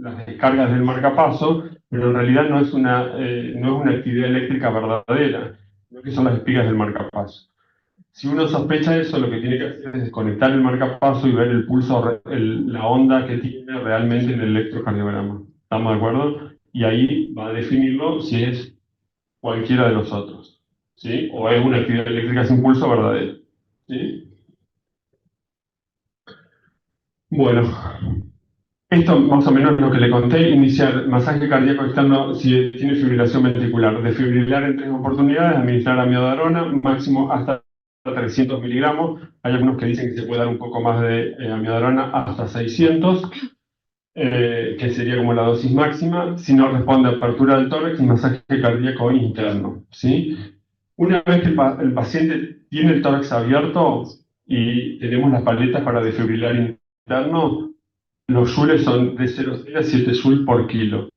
las descargas del marcapaso, pero en realidad no es una actividad eléctrica verdadera, sino que son las espigas del marcapaso. Si uno sospecha eso, lo que tiene que hacer es desconectar el marcapaso y ver el pulso, la onda que tiene realmente en el electrocardiograma. ¿Estamos de acuerdo? Y ahí va a definirlo si es cualquiera de los otros, ¿sí? O es una actividad eléctrica sin pulso verdadera, ¿sí? Bueno, esto más o menos es lo que le conté. Iniciar masaje cardíaco externo si tiene fibrilación ventricular. Desfibrilar en 3 oportunidades, administrar amiodarona, máximo hasta 300 miligramos. Hay algunos que dicen que se puede dar un poco más de amiodarona hasta 600, que sería como la dosis máxima. Si no responde a apertura del tórax y masaje cardíaco interno, ¿sí? Una vez que el paciente tiene el tórax abierto y tenemos las paletas para desfibrilar interno, los joules son de 0,0 a 7 joules por kilo.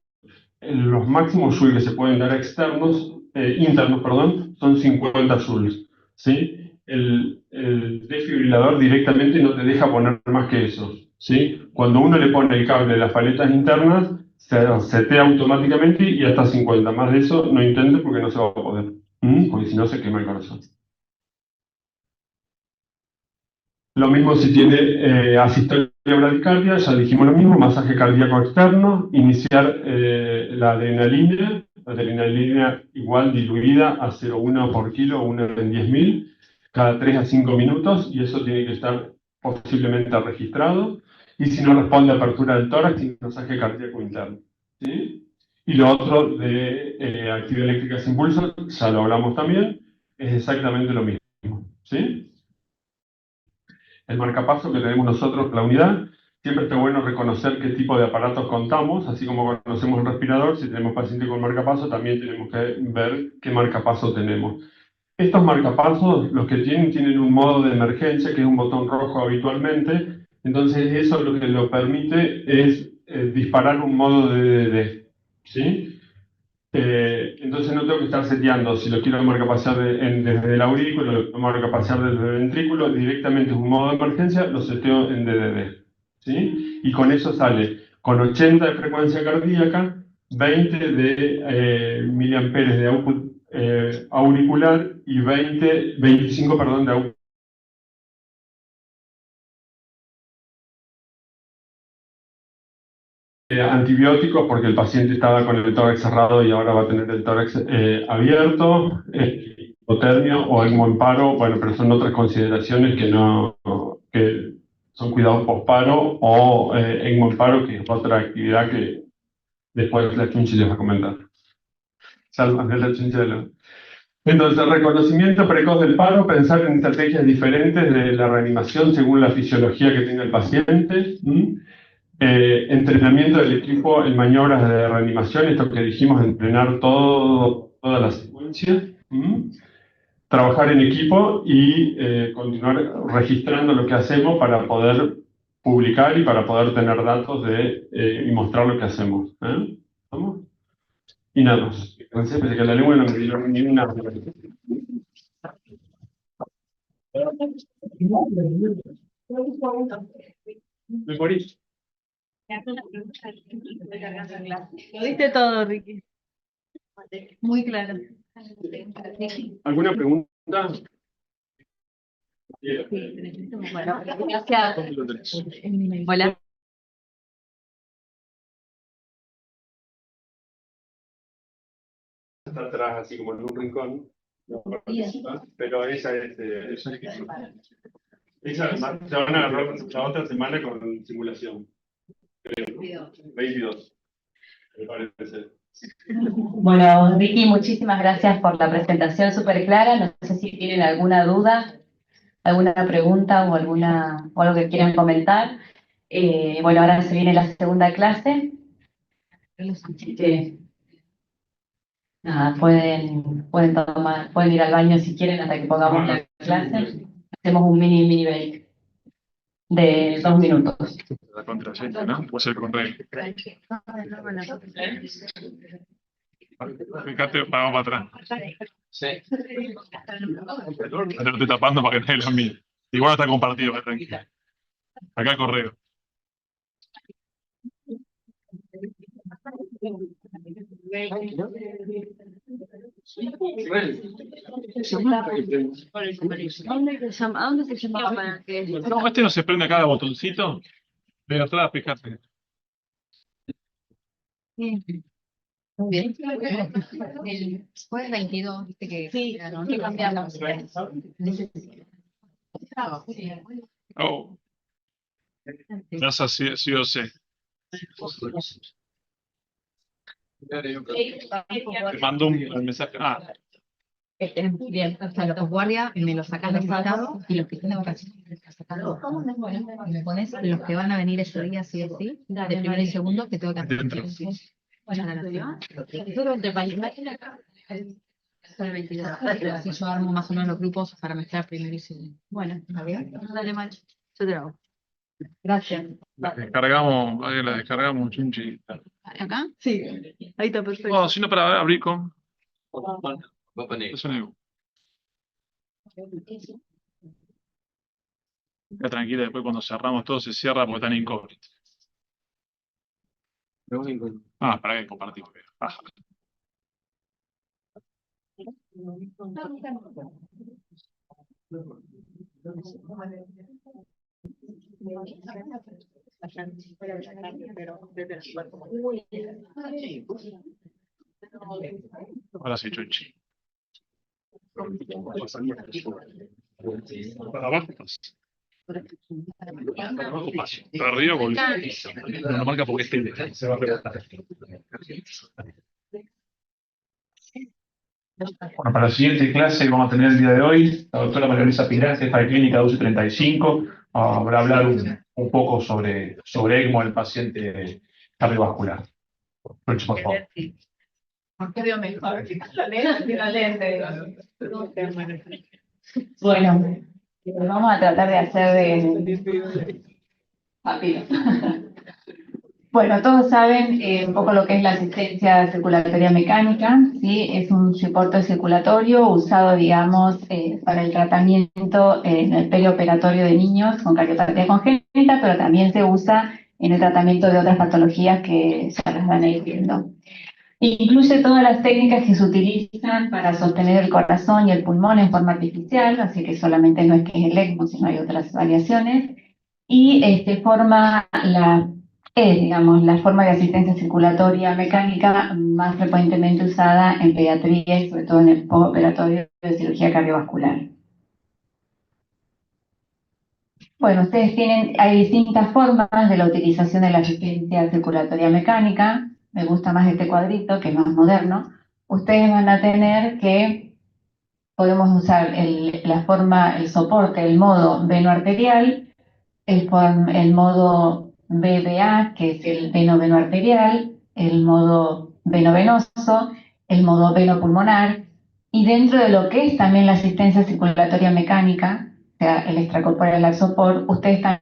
Los máximos joules que se pueden dar internos, perdón, son 50 joules. ¿Sí? El desfibrilador directamente no te deja poner más que eso. ¿Sí? Cuando uno le pone el cable de las paletas internas, se setea automáticamente y hasta 50. Más de eso no intentes porque no se va a poder. Porque si no se quema el corazón. Lo mismo si tiene asistolia bradicardia, ya dijimos lo mismo, masaje cardíaco externo, iniciar la adrenalina igual diluida a 0,1 por kilo, 1 en 10.000, cada 3 a 5 minutos, y eso tiene que estar posiblemente registrado. Y si no responde a apertura del tórax, masaje cardíaco interno. ¿Sí? Y lo otro de actividad eléctrica sin pulso, ya lo hablamos también, es exactamente lo mismo. ¿Sí? El marcapaso que tenemos nosotros, la unidad, siempre está bueno reconocer qué tipo de aparatos contamos, así como conocemos el respirador, si tenemos paciente con marcapaso, también tenemos que ver qué marcapaso tenemos. Estos marcapasos, los que tienen un modo de emergencia, que es un botón rojo habitualmente, entonces eso lo que lo permite es disparar un modo de DDD, ¿sí? Entonces no tengo que estar seteando si lo quiero marcapasear desde el aurículo, lo quiero marcapasear desde el ventrículo, directamente es un modo de emergencia, lo seteo en DDD. ¿Sí? Y con eso sale con 80 de frecuencia cardíaca, 20 de miliamperes de output auricular y 25, perdón, de output antibióticos porque el paciente estaba con el tórax cerrado y ahora va a tener el tórax abierto, hipotermia o ECMO en paro, bueno, pero son otras consideraciones que son cuidados posparo o ECMO en paro, que es otra actividad que después la Chunchi les va a comentar. Entonces, el reconocimiento precoz del paro, pensar en estrategias diferentes de la reanimación según la fisiología que tenga el paciente. Entrenamiento del equipo en maniobras de reanimación, esto que dijimos, entrenar toda la secuencia. Trabajar en equipo y continuar registrando lo que hacemos para poder publicar y para poder tener datos y mostrar lo que hacemos. ¿Vamos? Y nada más. Pensé que la lengua no me dio ni una. Me morí. Lo diste todo, Ricky. Muy claro. ¿Alguna pregunta? Bueno, gracias. Hola. Está atrás, así como en un rincón, pero esa se van a agarrar la otra semana con simulación. Creo, 22. Me parece. Bueno, Ricky, muchísimas gracias por la presentación súper clara. No sé si tienen alguna duda, alguna pregunta o algo que quieran comentar. Bueno, ahora se viene la segunda clase. Así que, nada, pueden ir al baño si quieren hasta que pongamos la clase. Hacemos un mini break de 2 minutos. La contraseña, ¿no? Puede ser con regla. Fíjate, vamos para atrás. Sí. Lo estoy tapando para que nadie lo mire. Igual está compartido, tranquilo. Acá el correo. ¿A dónde se llama para que? No, este no se prende cada botoncito. Pero atrás, fíjate. Muy bien. Fue el 22, viste que sí, que cambiamos. Oh. No sé sí o sí. Te mando un mensaje. Bien, o sea, los guardias me los sacas los listados y los que tienen vacaciones y me pones los que van a venir ese día sí o sí, de primero y segundo que tengo que hacer. Así yo armo más o menos los grupos para mezclar primero y segundo. Bueno, ¿Está bien? dale, Macho. Yo te lo hago. Gracias. La descargamos, Chunchi. ¿Acá? Sí, ahí está perfecto. No, sino para abrir con. Va a poner. Eso no digo. Ya tranquila, después cuando cerramos todo se cierra porque están incógnitos. Ah, para que compartimos. Ah. Ahora sí, Chunchi. Para abajo estás. Para abajo paso. Para arriba volví. No marca porque se va a rebotar. Bueno, para la siguiente clase vamos a tener el día de hoy la doctora María Luisa Pirán, jefa de clínica 1235, para hablar un poco sobre ECMO en el paciente cardiovascular. Por favor. ¿Por qué veo mejor? La lente. Bueno, vamos a tratar de hacer rápido. Bueno, todos saben un poco lo que es la asistencia circulatoria mecánica, ¿sí? Es un soporte circulatorio usado, digamos, para el tratamiento en el perioperatorio de niños con cardiopatía congénita, pero también se usa en el tratamiento de otras patologías que ya las van a ir viendo. Incluye todas las técnicas que se utilizan para sostener el corazón y el pulmón en forma artificial, así que solamente no es que es el ECMO, sino hay otras variaciones, y forma es, digamos, la forma de asistencia circulatoria mecánica más frecuentemente usada en pediatría y sobre todo en el postoperatorio de cirugía cardiovascular. Bueno, ustedes hay distintas formas de la utilización de la asistencia circulatoria mecánica. Me gusta más este cuadrito, que es más moderno. Ustedes van a tener que, podemos usar el soporte, el modo veno-arterial, el modo VBA, que es el veno-veno arterial, el modo veno-venoso, el modo veno-pulmonar, y dentro de lo que es también la asistencia circulatoria mecánica, o sea, el extracorporeal life support, ustedes también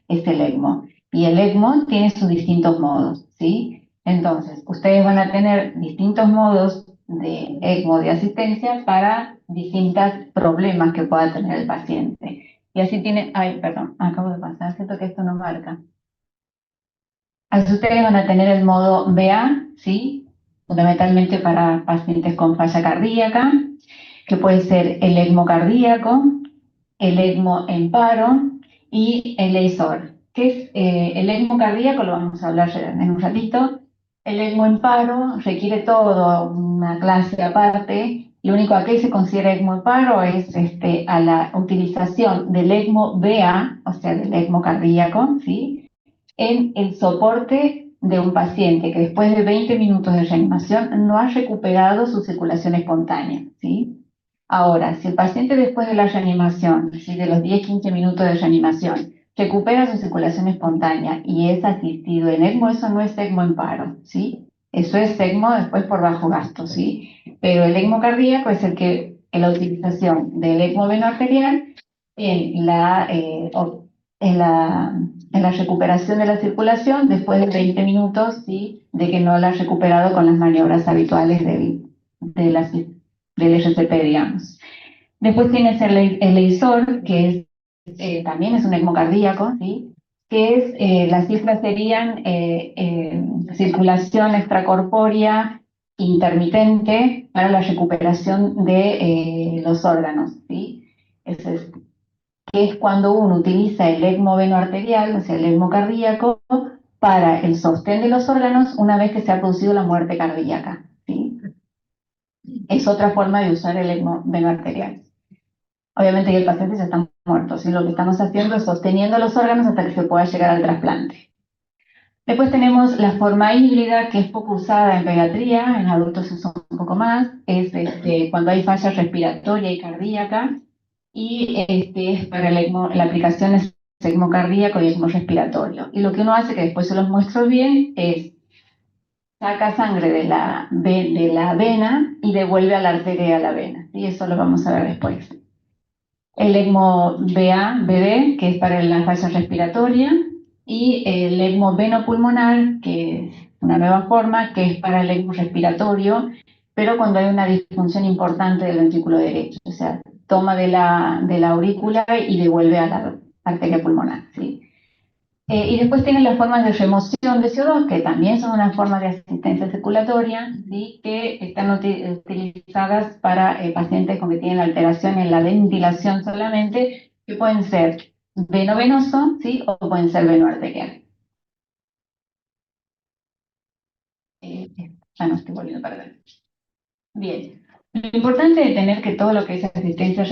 es el ECMO. Y el ECMO tiene sus distintos modos, ¿sí? Entonces, ustedes van a tener distintos modos de ECMO de asistencia para distintos problemas que pueda tener el paciente. Y así tienen, ay, perdón, acabo de pasar, siento que esto no marca. Así ustedes van a tener el modo BA, ¿sí? Fundamentalmente para pacientes con falla cardíaca, que puede ser el ECMO cardíaco, el ECMO en paro y el ACE/OR. ¿Qué es el ECMO cardíaco? Lo vamos a hablar en un ratito. El ECMO en paro requiere todo una clase aparte. Lo único que se considera ECMO en paro es a la utilización del ECMO BA, o sea, del ECMO cardíaco, ¿sí? En el soporte de un paciente que después de 20 minutos de reanimación no ha recuperado su circulación espontánea, ¿sí? Ahora, si el paciente después de la reanimación, ¿sí? De los 10-15 minutos de reanimación, recupera su circulación espontánea y es asistido en ECMO, eso no es ECMO en paro, ¿sí? Eso es ECMO después por bajo gasto, ¿sí? Pero el ECMO cardíaco es el que, en la utilización del ECMO veno-arterial en la recuperación de la circulación después de 20 minutos, ¿sí? De que no la ha recuperado con las maniobras habituales del RCP, digamos. Después tienes el EISOR, que también es un ECMO cardíaco, ¿sí? Que las cifras serían circulación extracorpórea intermitente para la recuperación de los órganos, ¿sí? Que es cuando uno utiliza el ECMO veno-arterial, o sea, el ECMO cardíaco, para el sostén de los órganos una vez que se ha producido la muerte cardíaca, ¿sí? Es otra forma de usar el ECMO veno-arterial. Obviamente el paciente ya está muerto, ¿sí? Lo que estamos haciendo es sosteniendo los órganos hasta que se pueda llegar al trasplante. Después tenemos la forma híbrida, que es poco usada en pediatría, en adultos se usa un poco más, es cuando hay falla respiratoria y cardíaca, y es para la aplicación es ECMO cardíaco y ECMO respiratorio. Y lo que uno hace, que después se los muestro bien, es saca sangre de la vena y devuelve a la arteria a la vena. Y eso lo vamos a ver después. El ECMO BA-BB, que es para la falla respiratoria, y el ECMO venopulmonar, que es una nueva forma, que es para el ECMO respiratorio, pero cuando hay una disfunción importante del ventrículo derecho, o sea, toma de la aurícula y devuelve a la arteria pulmonar, ¿sí? Y después tienen las formas de remoción de CO2, que también son una forma de asistencia circulatoria, ¿sí? Que están utilizadas para pacientes con que tienen alteración en la ventilación solamente, que pueden ser veno-venoso, ¿sí? O pueden ser veno-arterial. Ya no estoy volviendo para ver. Bien. Lo importante de tener que todo lo que es asistencia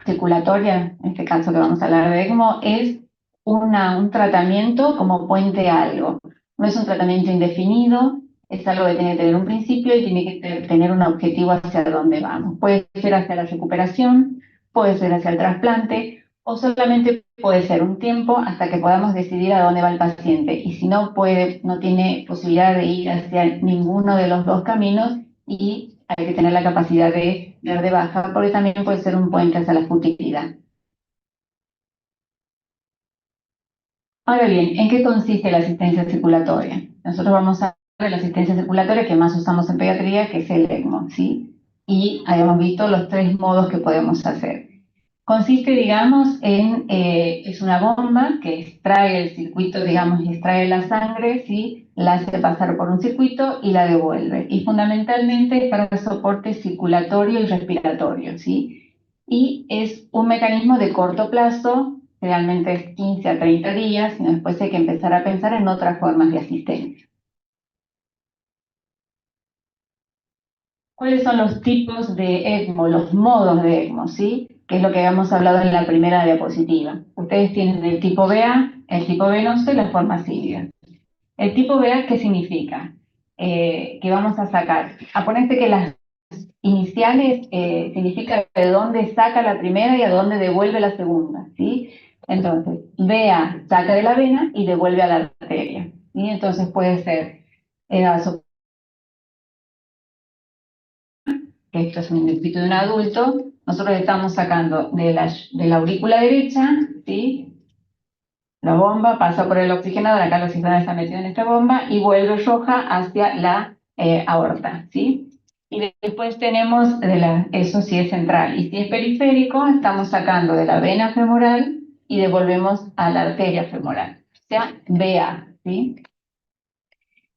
circulatoria, en este caso que vamos a hablar de ECMO, es un tratamiento como puente a algo. No es un tratamiento indefinido, es algo que tiene que tener un principio y tiene que tener un objetivo hacia dónde vamos. Puede ser hacia la recuperación, puede ser hacia el trasplante, o solamente puede ser un tiempo hasta que podamos decidir a dónde va el paciente. Y si no tiene posibilidad de ir hacia ninguno de los dos caminos, y hay que tener la capacidad de dar de baja, porque también puede ser un puente hacia la futilidad. Ahora bien, ¿en qué consiste la asistencia circulatoria? Nosotros vamos a ver la asistencia circulatoria que más usamos en pediatría, que es el ECMO, ¿sí? Y habíamos visto los 3 modos que podemos hacer. Consiste, digamos, es una bomba que extrae el circuito, digamos, y extrae la sangre, ¿sí? la hace pasar por un circuito y la devuelve. Y fundamentalmente es para el soporte circulatorio y respiratorio, ¿sí? Y es un mecanismo de corto plazo, realmente es 15 a 30 días, y después hay que empezar a pensar en otras formas de asistencia. ¿Cuáles son los tipos de ECMO, los modos de ECMO, sí? Que es lo que habíamos hablado en la primera diapositiva. Ustedes tienen el tipo BA, el tipo venoso y la forma híbrida. El tipo BA, ¿qué significa? Que vamos a sacar. Aponete que las iniciales significa de dónde saca la primera y a dónde devuelve la segunda, ¿sí? Entonces, BA saca de la vena y devuelve a la arteria, ¿sí? Entonces puede ser que esto es un individuo de un adulto, nosotros estamos sacando de la aurícula derecha, ¿sí? La bomba pasa por el oxigenador, acá el oxigenador está metido en esta bomba y vuelve roja hacia la aorta, ¿sí? Y después tenemos, eso sí es central, y si es periférico, estamos sacando de la vena femoral y devolvemos a la arteria femoral, o sea, VA, ¿sí?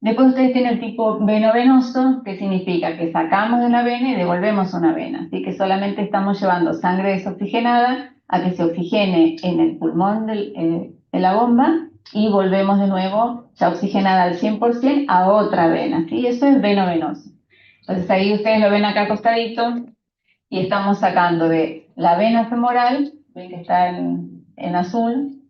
Después ustedes tienen el tipo veno-venoso, que significa que sacamos de una vena y devolvemos una vena, así que solamente estamos llevando sangre desoxigenada a que se oxigene en el pulmón de la bomba y volvemos de nuevo ya oxigenada al 100% a otra vena, ¿sí? Eso es veno-venoso. Entonces ahí ustedes lo ven acá acostadito y estamos sacando de la vena femoral, ven que está en azul,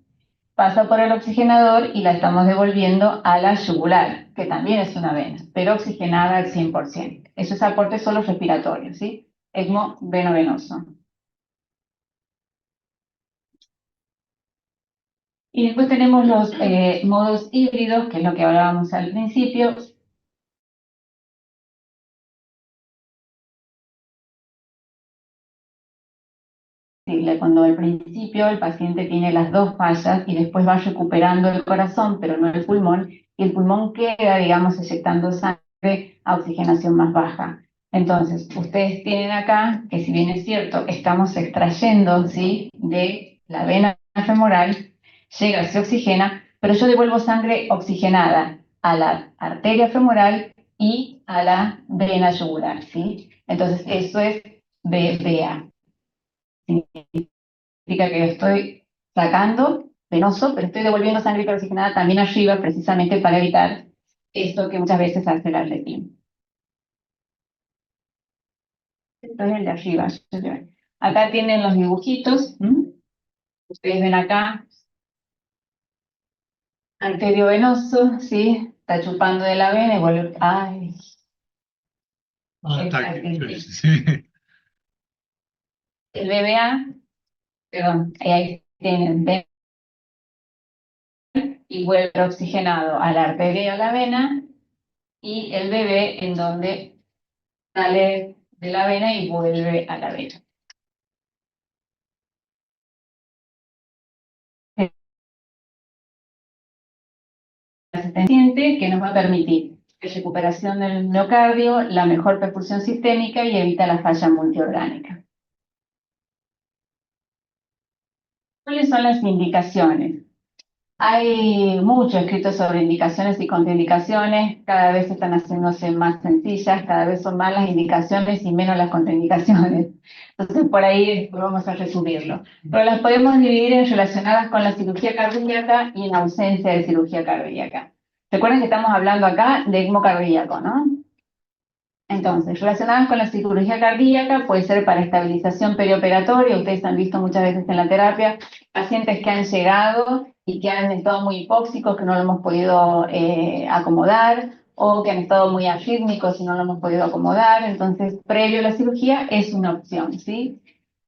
pasa por el oxigenador y la estamos devolviendo a la yugular, que también es una vena, pero oxigenada al 100%. Eso es aporte solo respiratorio, ¿sí? ECMO veno-venoso. Y después tenemos los modos híbridos, que es lo que hablábamos al principio. Cuando al principio el paciente tiene las dos fallas y después va recuperando el corazón, pero no el pulmón, y el pulmón queda, digamos, inyectando sangre a oxigenación más baja. Entonces, ustedes tienen acá, que si bien es cierto, estamos extrayendo, ¿sí?, de la vena femoral, llega, se oxigena, pero yo devuelvo sangre oxigenada a la arteria femoral y a la vena yugular, ¿sí? Entonces, eso es VA. Significa que estoy sacando venoso, pero estoy devolviendo sangre hiperoxigenada también arriba, precisamente para evitar esto que muchas veces hace la arlequín. Esto es el de arriba. Acá tienen los dibujitos. Ustedes ven acá, arterio venoso, ¿sí? Está chupando de la vena y vuelve. ¡Ay! El BBA, perdón, ahí tienen y vuelve oxigenado a la arteria y a la vena, y el bebé en donde sale de la vena y vuelve a la vena. Paciente que nos va a permitir la recuperación del miocardio, la mejor perfusión sistémica y evita la falla multiorgánica. ¿Cuáles son las indicaciones? Hay mucho escrito sobre indicaciones y contraindicaciones, cada vez están haciéndose más sencillas, cada vez son más las indicaciones y menos las contraindicaciones. Entonces por ahí vamos a resumirlo. Pero las podemos dividir en relacionadas con la cirugía cardíaca y en ausencia de cirugía cardíaca. Recuerden que estamos hablando acá de ECMO cardíaco, ¿no? Entonces, relacionadas con la cirugía cardíaca, puede ser para estabilización perioperatoria. Ustedes han visto muchas veces en la terapia pacientes que han llegado y que han estado muy hipóxicos, que no lo hemos podido acomodar, o que han estado muy arrítmicos y no lo hemos podido acomodar. Entonces, previo a la cirugía es una opción, ¿sí?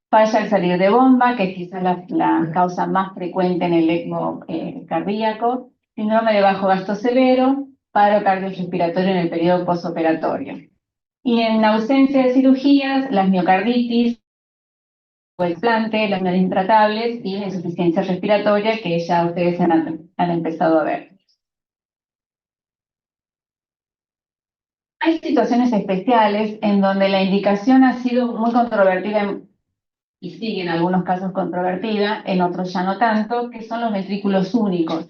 Falla al salir de bomba, que es quizás la causa más frecuente en el ECMO cardíaco. Síndrome de bajo gasto severo, paro cardiorrespiratorio en el periodo postoperatorio. Y en ausencia de cirugías, las miocarditis, o explante, las miales intratables y la insuficiencia respiratoria, que ya ustedes han empezado a ver. Hay situaciones especiales en donde la indicación ha sido muy controvertida y sigue en algunos casos controvertida, en otros ya no tanto, que son los ventrículos únicos.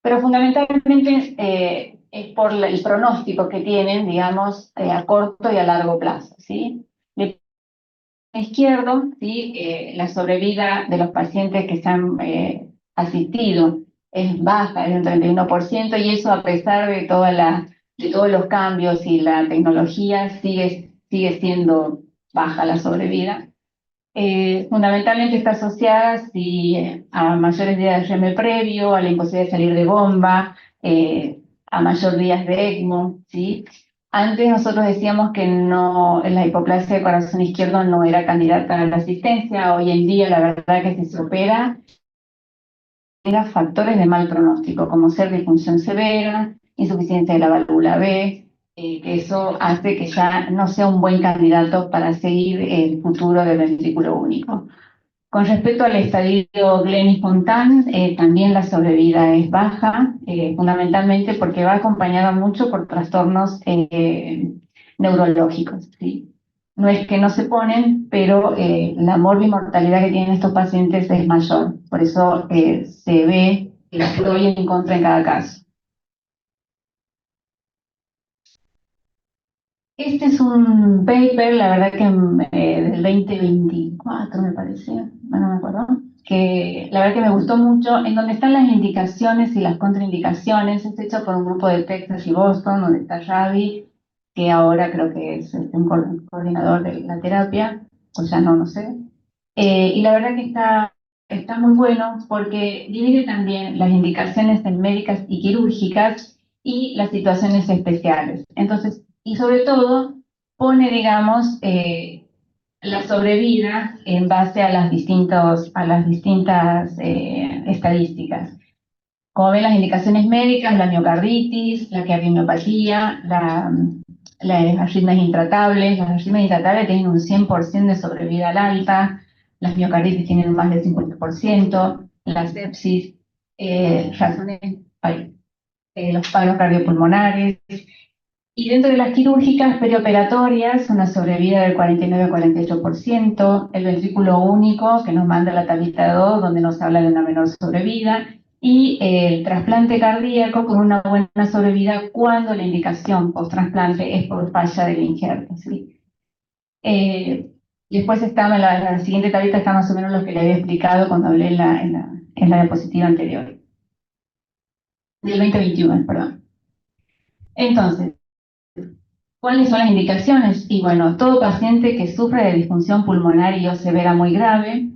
Pero fundamentalmente es por el pronóstico que tienen, digamos, a corto y a largo plazo, ¿sí? De izquierdo, ¿sí? La sobrevida de los pacientes que se han asistido es baja, es un 31%, y eso a pesar de de todos los cambios y la tecnología sigue siendo baja la sobrevida. Fundamentalmente está asociada a mayores días de REM previo, a la imposibilidad de salir de bomba, a mayor días de ECMO, ¿sí? Antes nosotros decíamos que no, la hipoplasia de corazón izquierdo no era candidata a la asistencia. Hoy en día la verdad que si se opera, era factores de mal pronóstico, como ser disfunción severa, insuficiencia de la válvula B, que eso hace que ya no sea un buen candidato para seguir el futuro del ventrículo único. Con respecto al estadio Glenn-Fontan, también la sobrevida es baja, fundamentalmente porque va acompañada mucho por trastornos neurológicos, ¿sí? No es que no se ponen, pero la morbimortalidad que tienen estos pacientes es mayor. Por eso se ve el pro y en contra en cada caso. Este es un paper, la verdad que del 2024 me parece, no me acuerdo, que la verdad que me gustó mucho, en donde están las indicaciones y las contraindicaciones. Es hecho por un grupo de Texas y Boston, donde está Ravi, que ahora creo que es un coordinador de la terapia, o ya no sé. Y la verdad que está muy bueno porque divide también las indicaciones en médicas y quirúrgicas y las situaciones especiales. Entonces, y sobre todo pone, digamos, la sobrevida en base a las distintas estadísticas. Como ven, las indicaciones médicas, la miocarditis, la cardiomiopatía, las arritmias intratables. Las arritmias intratables tienen un 100% de sobrevida al alta, las miocarditis tienen más del 50%, la sepsis, los paros cardiopulmonares. Y dentro de las quirúrgicas perioperatorias, una sobrevida del 49-48%, el ventrículo único, que nos manda la tablita 2, donde nos habla de una menor sobrevida, y el trasplante cardíaco con una buena sobrevida cuando la indicación post-trasplante es por falla del injerto, ¿sí? Después está en la siguiente tablita, está más o menos lo que le había explicado cuando hablé en la diapositiva anterior, del 2021, perdón. Entonces, ¿cuáles son las indicaciones? Y bueno, todo paciente que sufre de disfunción pulmonar y o severa muy grave,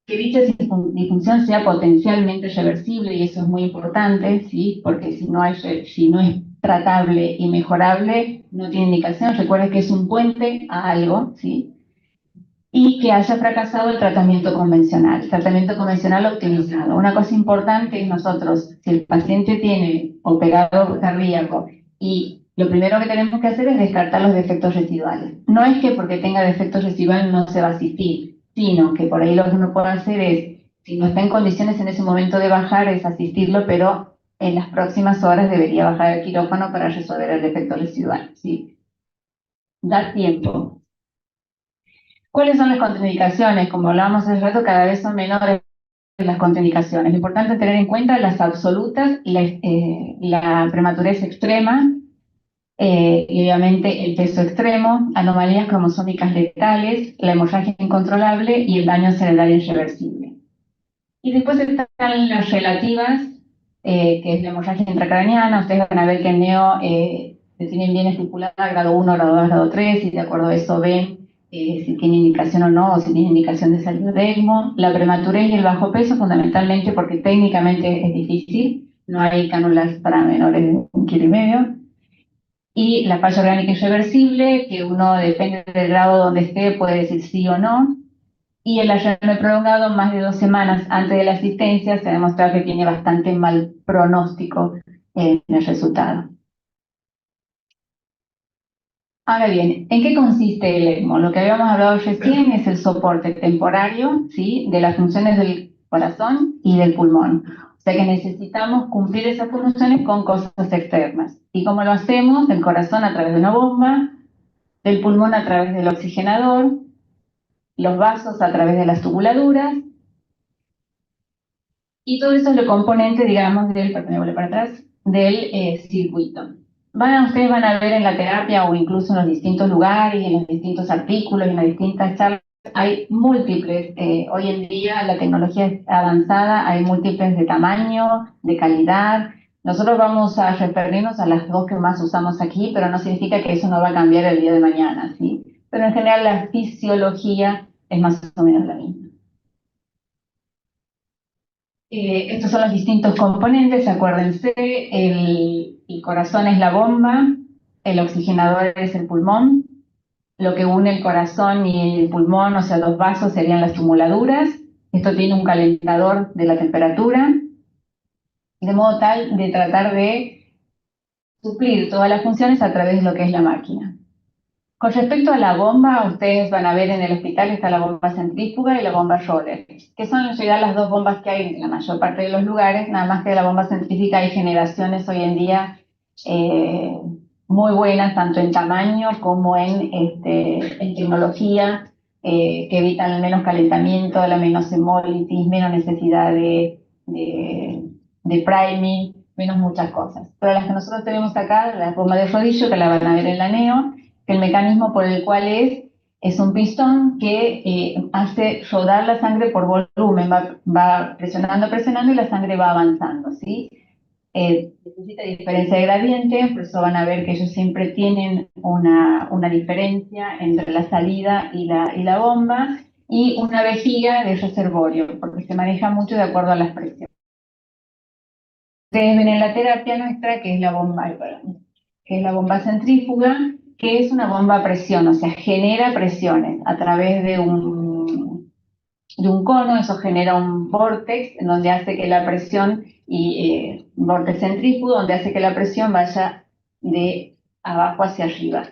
que dicha disfunción sea potencialmente reversible, y eso es muy importante, ¿sí? Porque si no es tratable y mejorable, no tiene indicación. Recuerda que es un puente a algo, ¿sí? Y que haya fracasado el tratamiento convencional optimizado. Una cosa importante es nosotros, si el paciente tiene operado cardíaco y lo primero que tenemos que hacer es descartar los defectos residuales. No es que porque tenga defectos residuales no se va a asistir, sino que por ahí lo que uno puede hacer es, si no está en condiciones en ese momento de bajar, es asistirlo, pero en las próximas horas debería bajar al quirófano para resolver el defecto residual, ¿sí? Da tiempo. ¿Cuáles son las contraindicaciones? Como hablábamos hace rato, cada vez son menores las contraindicaciones. Lo importante es tener en cuenta las absolutas, la prematurez extrema, y obviamente el peso extremo, anomalías cromosómicas letales, la hemorragia incontrolable y el daño cerebral irreversible. Y después están las relativas, que es la hemorragia intracraneana. Ustedes van a ver que en NEO tienen bien estipulada grado 1, grado 2, grado 3, y de acuerdo a eso ven si tiene indicación o no, o si tiene indicación de salir de ECMO. La prematurez y el bajo peso, fundamentalmente porque técnicamente es difícil, no hay cánulas para menores de 1,5 kg. Y la falla orgánica irreversible, que uno, depende del grado donde esté, puede decir sí o no. Y el ayuno prolongado, más de 2 semanas antes de la asistencia, se ha demostrado que tiene bastante mal pronóstico en el resultado. Ahora bien, ¿en qué consiste el ECMO? Lo que habíamos hablado recién es el soporte temporario, ¿sí?, de las funciones del corazón y del pulmón. O sea que necesitamos cumplir esas funciones con cosas externas. ¿Y cómo lo hacemos? Del corazón a través de una bomba, del pulmón a través del oxigenador, los vasos a través de las tubuladuras, y todo eso es lo componente, digamos, del... Perdón, me vuelvo para atrás. del circuito. Ustedes van a ver en la terapia o incluso en los distintos lugares, en los distintos artículos, en las distintas charlas, hay múltiples, hoy en día la tecnología es avanzada, hay múltiples de tamaño, de calidad. Nosotros vamos a referirnos a las dos que más usamos aquí, pero no significa que eso no va a cambiar el día de mañana, ¿sí? Pero en general la fisiología es más o menos la misma. Estos son los distintos componentes, acuérdense, el corazón es la bomba, el oxigenador es el pulmón, lo que une el corazón y el pulmón, o sea, los vasos serían las tumuladuras. Esto tiene un calentador de la temperatura, de modo tal de tratar de suplir todas las funciones a través de lo que es la máquina. Con respecto a la bomba, ustedes van a ver en el hospital está la bomba centrífuga y la bomba roller, que son en realidad las dos bombas que hay en la mayor parte de los lugares, nada más que de la bomba centrífuga hay generaciones hoy en día muy buenas, tanto en tamaño como en tecnología, que evitan el menos calentamiento, la menos hemólisis, menos necesidad de priming, menos muchas cosas. Pero las que nosotros tenemos acá, la bomba de rodillo, que la van a ver en la neo, que el mecanismo por el cual es un pistón que hace rodar la sangre por volumen, va presionando, presionando y la sangre va avanzando, ¿sí? Necesita diferencia de gradiente, por eso van a ver que ellos siempre tienen una diferencia entre la salida y la bomba y una vejiga de reservorio, porque se maneja mucho de acuerdo a las presiones. Ustedes ven en la terapia nuestra que es la bomba centrífuga, que es una bomba a presión, o sea, genera presiones a través de un cono, eso genera un vórtex en donde hace que la presión, un vórtex centrífugo, donde hace que la presión vaya de abajo hacia arriba.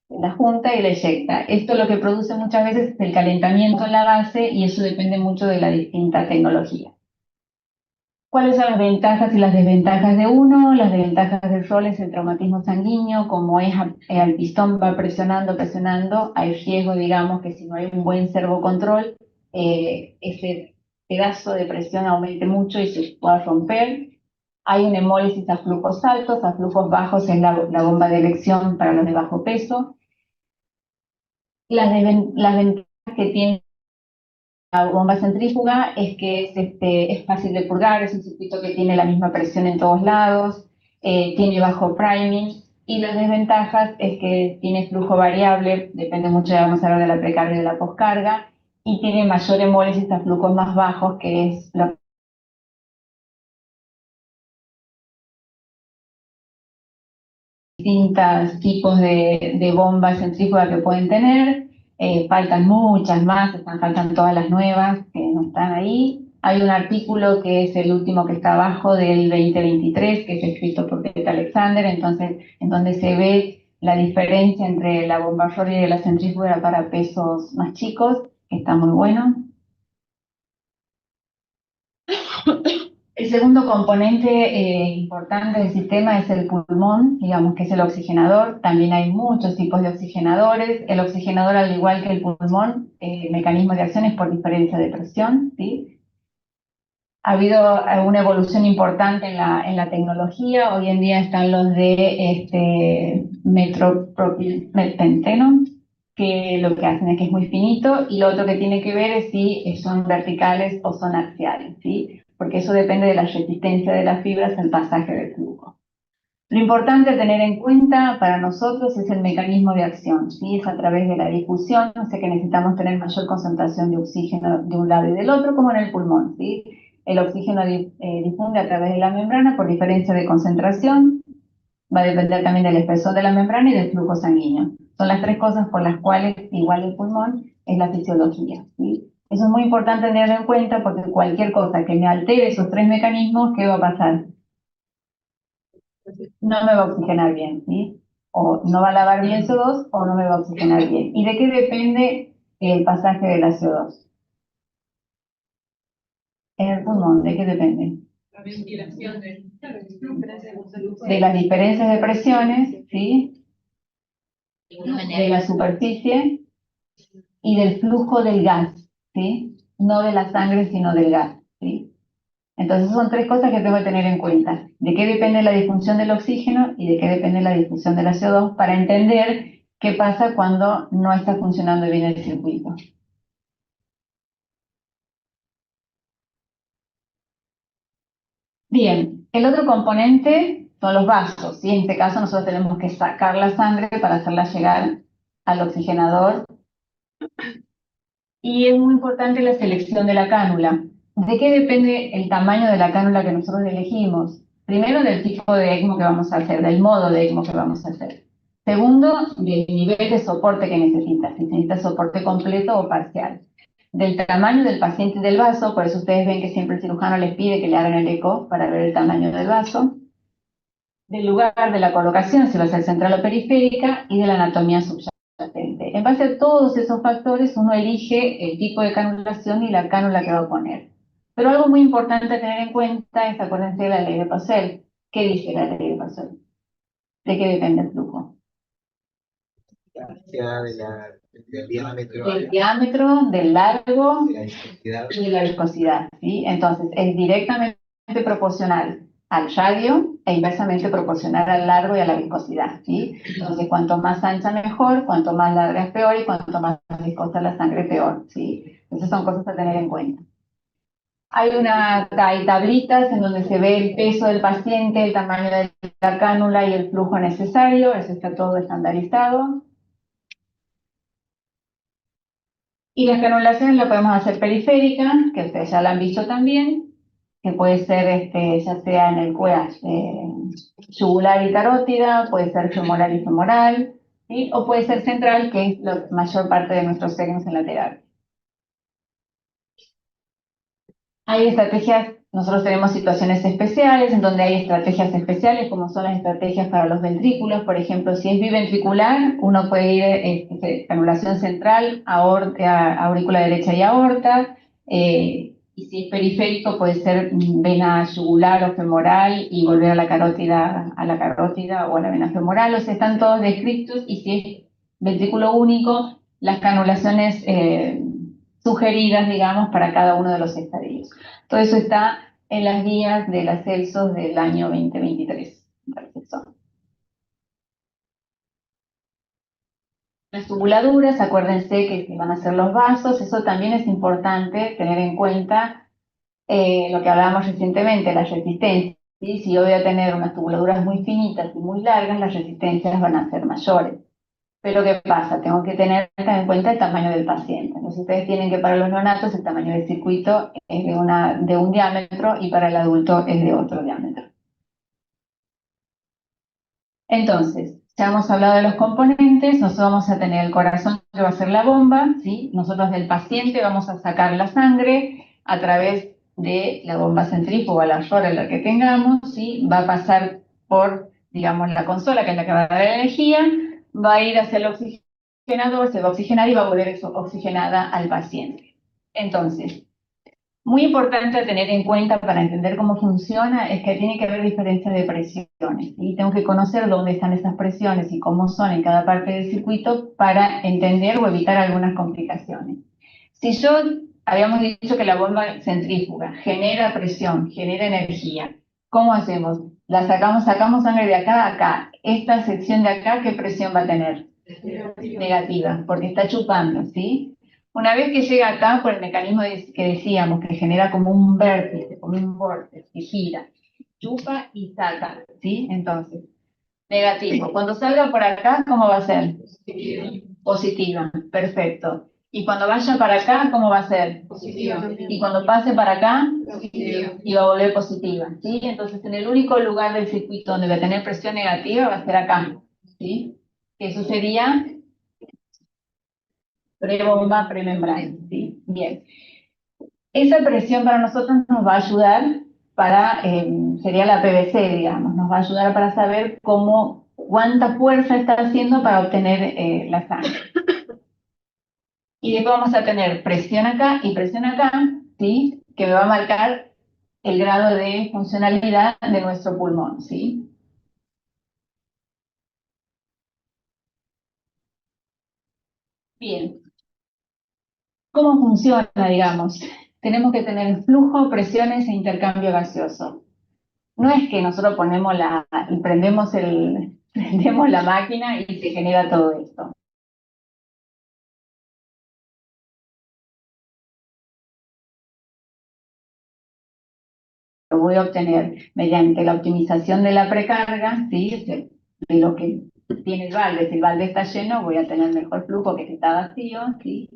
La junta y la eyecta. Esto lo que produce muchas veces es el calentamiento en la base y eso depende mucho de la distinta tecnología. ¿Cuáles son las ventajas y las desventajas de uno? Las desventajas del rol es el traumatismo sanguíneo, como es el pistón va presionando, presionando, hay riesgo, digamos, que si no hay un buen servocontrol, ese pedazo de presión aumente mucho y se pueda romper. Hay una hemólisis a flujos altos, a flujos bajos es la bomba de elección para los de bajo peso. Las ventajas que tiene la bomba centrífuga es que es fácil de purgar, es un circuito que tiene la misma presión en todos lados, tiene bajo priming, y las desventajas es que tiene flujo variable, depende mucho, vamos a hablar de la precarga y de la poscarga, y tiene mayor hemólisis a flujos más bajos, que es los distintos tipos de bombas centrífugas que pueden tener. Faltan muchas más, faltan todas las nuevas que no están ahí. Hay un artículo que es el último que está abajo del 2023, que es escrito por Beth Alexander, entonces, en donde se ve la diferencia entre la bomba Roller y la centrífuga para pesos más chicos, que está muy bueno. El segundo componente importante del sistema es el pulmón, digamos que es el oxigenador. También hay muchos tipos de oxigenadores. El oxigenador, al igual que el pulmón, el mecanismo de acción es por diferencia de presión, ¿sí? Ha habido una evolución importante en la tecnología. Hoy en día están los de metropropilpenteno, que lo que hacen es que es muy finito, y lo otro que tiene que ver es si son verticales o son axiales, ¿sí? Porque eso depende de la resistencia de las fibras al pasaje del flujo. Lo importante a tener en cuenta para nosotros es el mecanismo de acción, ¿sí? Es a través de la difusión, o sea que necesitamos tener mayor concentración de oxígeno de un lado y del otro, como en el pulmón, ¿sí? El oxígeno difunde a través de la membrana por diferencia de concentración, va a depender también del espesor de la membrana y del flujo sanguíneo. Son las tres cosas por las cuales, igual el pulmón, es la fisiología, ¿sí? Eso es muy importante tenerlo en cuenta porque cualquier cosa que me altere esos tres mecanismos, ¿qué va a pasar? No me va a oxigenar bien, ¿sí? O no va a lavar bien CO2 o no me va a oxigenar bien. ¿Y de qué depende el pasaje de la CO2? En el pulmón, ¿de qué depende? La ventilación de las diferencias de presiones, ¿sí? De la superficie y del flujo del gas, ¿sí? No de la sangre, sino del gas, ¿sí? Entonces son tres cosas que tengo que tener en cuenta. De qué depende la disfunción del oxígeno y de qué depende la disfunción de la CO2 para entender qué pasa cuando no está funcionando bien el circuito. Bien, el otro componente son los vasos, ¿sí? En este caso nosotros tenemos que sacar la sangre para hacerla llegar al oxigenador. Y es muy importante la selección de la cánula. ¿De qué depende el tamaño de la cánula que nosotros elegimos? Primero, del tipo de ECMO que vamos a hacer, del modo de ECMO que vamos a hacer. Segundo, del nivel de soporte que necesita, si necesita soporte completo o parcial. Del tamaño del paciente y del vaso, por eso ustedes ven que siempre el cirujano les pide que le hagan el eco para ver el tamaño del vaso. Del lugar de la colocación, si va a ser central o periférica, y de la anatomía subyacente. En base a todos esos factores, uno elige el tipo de canulación y la cánula que va a poner. Pero algo muy importante a tener en cuenta es, acuérdense de la ley de Pascal. ¿Qué dice la ley de Pascal? ¿De qué depende el flujo? Del diámetro, Del diámetro, del largo de la viscosidad. y de la viscosidad, ¿sí? Entonces, es directamente proporcional al radio e inversamente proporcional al largo y a la viscosidad, ¿sí? Entonces, cuanto más ancha mejor, cuanto más larga es peor y cuanto más viscosa la sangre peor, ¿sí? Esas son cosas a tener en cuenta. Hay tablitas en donde se ve el peso del paciente, el tamaño de la cánula y el flujo necesario, eso está todo estandarizado. Y las canulaciones lo podemos hacer periférica, que ustedes ya la han visto también, que puede ser ya sea en el cuello yugular y carótida, puede ser femoral y femoral, ¿sí? O puede ser central, que es la mayor parte de nuestros segmentos en la terapia. Hay estrategias, nosotros tenemos situaciones especiales en donde hay estrategias especiales, como son las estrategias para los ventrículos. Por ejemplo, si es biventricular, uno puede ir canulación central, aurícula derecha y aorta. Y si es periférico, puede ser vena yugular o femoral y volver a la carótida o a la vena femoral. O sea, están todos descritos. Y si es ventrículo único, las canulaciones sugeridas, digamos, para cada uno de los estadios. Todo eso está en las guías de las CELSOS del año 2023. Las tubuladuras, acuérdense que si van a ser los vasos, eso también es importante tener en cuenta lo que hablábamos recientemente, la resistencia. ¿Sí? Si yo voy a tener unas tubuladuras muy finitas y muy largas, las resistencias van a ser mayores. Pero ¿qué pasa? Tengo que tener en cuenta el tamaño del paciente. Entonces ustedes tienen que para los neonatos el tamaño del circuito es de un diámetro y para el adulto es de otro diámetro. Entonces, ya hemos hablado de los componentes, nosotros vamos a tener el corazón que va a ser la bomba, ¿sí? Nosotros del paciente vamos a sacar la sangre a través de la bomba centrífuga, la la que tengamos, ¿sí? Va a pasar por, digamos, la consola, que es la que va a dar la energía, va a ir hacia el oxigenador, se va a oxigenar y va a volver oxigenada al paciente. Entonces, muy importante a tener en cuenta para entender cómo funciona es que tiene que haber diferencias de presiones. Y tengo que conocer dónde están esas presiones y cómo son en cada parte del circuito para entender o evitar algunas complicaciones. Si yo habíamos dicho que la bomba centrífuga genera presión, genera energía, ¿cómo hacemos? La sacamos sangre de acá a acá. Esta sección de acá, ¿qué presión va a tener? Negativa, porque está chupando, ¿sí? Una vez que llega acá, por el mecanismo que decíamos, que genera como un vértice, como un vórtice, que gira, chupa y saca, ¿sí? Entonces, negativo. Cuando salga por acá, ¿cómo va a ser? Positiva, perfecto. Y cuando vaya para acá, ¿cómo va a ser? Positiva. Y cuando pase para acá, positiva. Y va a volver positiva, ¿sí? Entonces, en el único lugar del circuito donde va a tener presión negativa va a ser acá, ¿sí? Eso sería prebomba, premembrana, ¿sí? Bien. Esa presión para nosotros nos va a ayudar sería la PVC, digamos, nos va a ayudar para saber cuánta fuerza está haciendo para obtener la sangre. Y después vamos a tener presión acá y presión acá, ¿sí? Que me va a marcar el grado de funcionalidad de nuestro pulmón, ¿sí? Bien. ¿Cómo funciona, digamos? tenemos que tener flujo, presiones e intercambio gaseoso. No es que nosotros prendemos la máquina y se genera todo esto. Lo voy a obtener mediante la optimización de la precarga, ¿sí? De lo que tiene el balde. Si el balde está lleno, voy a tener mejor flujo que si está vacío, ¿sí?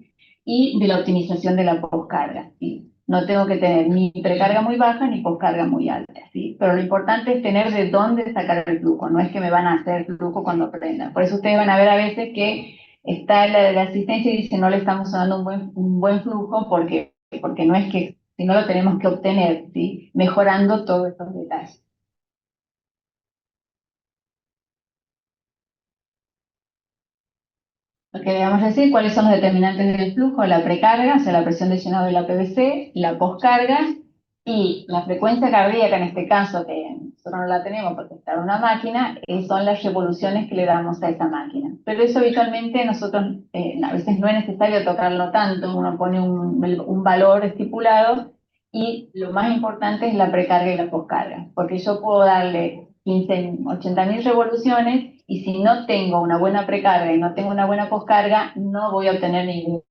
Y de la optimización de la poscarga, ¿sí? No tengo que tener ni precarga muy baja ni poscarga muy alta, ¿sí? Pero lo importante es tener de dónde sacar el flujo, no es que me van a hacer flujo cuando prendan. Por eso ustedes van a ver a veces que está la asistencia y dice no le estamos dando un buen flujo porque no es que, si no lo tenemos que obtener, ¿sí? Mejorando todos estos detalles. Lo que debemos decir, cuáles son los determinantes del flujo, la precarga, o sea, la presión de llenado de la PVC, la poscarga y la frecuencia cardíaca, en este caso, que nosotros no la tenemos porque está en una máquina, son las revoluciones que le damos a esa máquina. Pero eso habitualmente nosotros, a veces no es necesario tocarlo tanto, uno pone un valor estipulado y lo más importante es la precarga y la poscarga, porque yo puedo darle 80.000 revoluciones y si no tengo una buena precarga y no tengo una buena poscarga, no voy a obtener ningún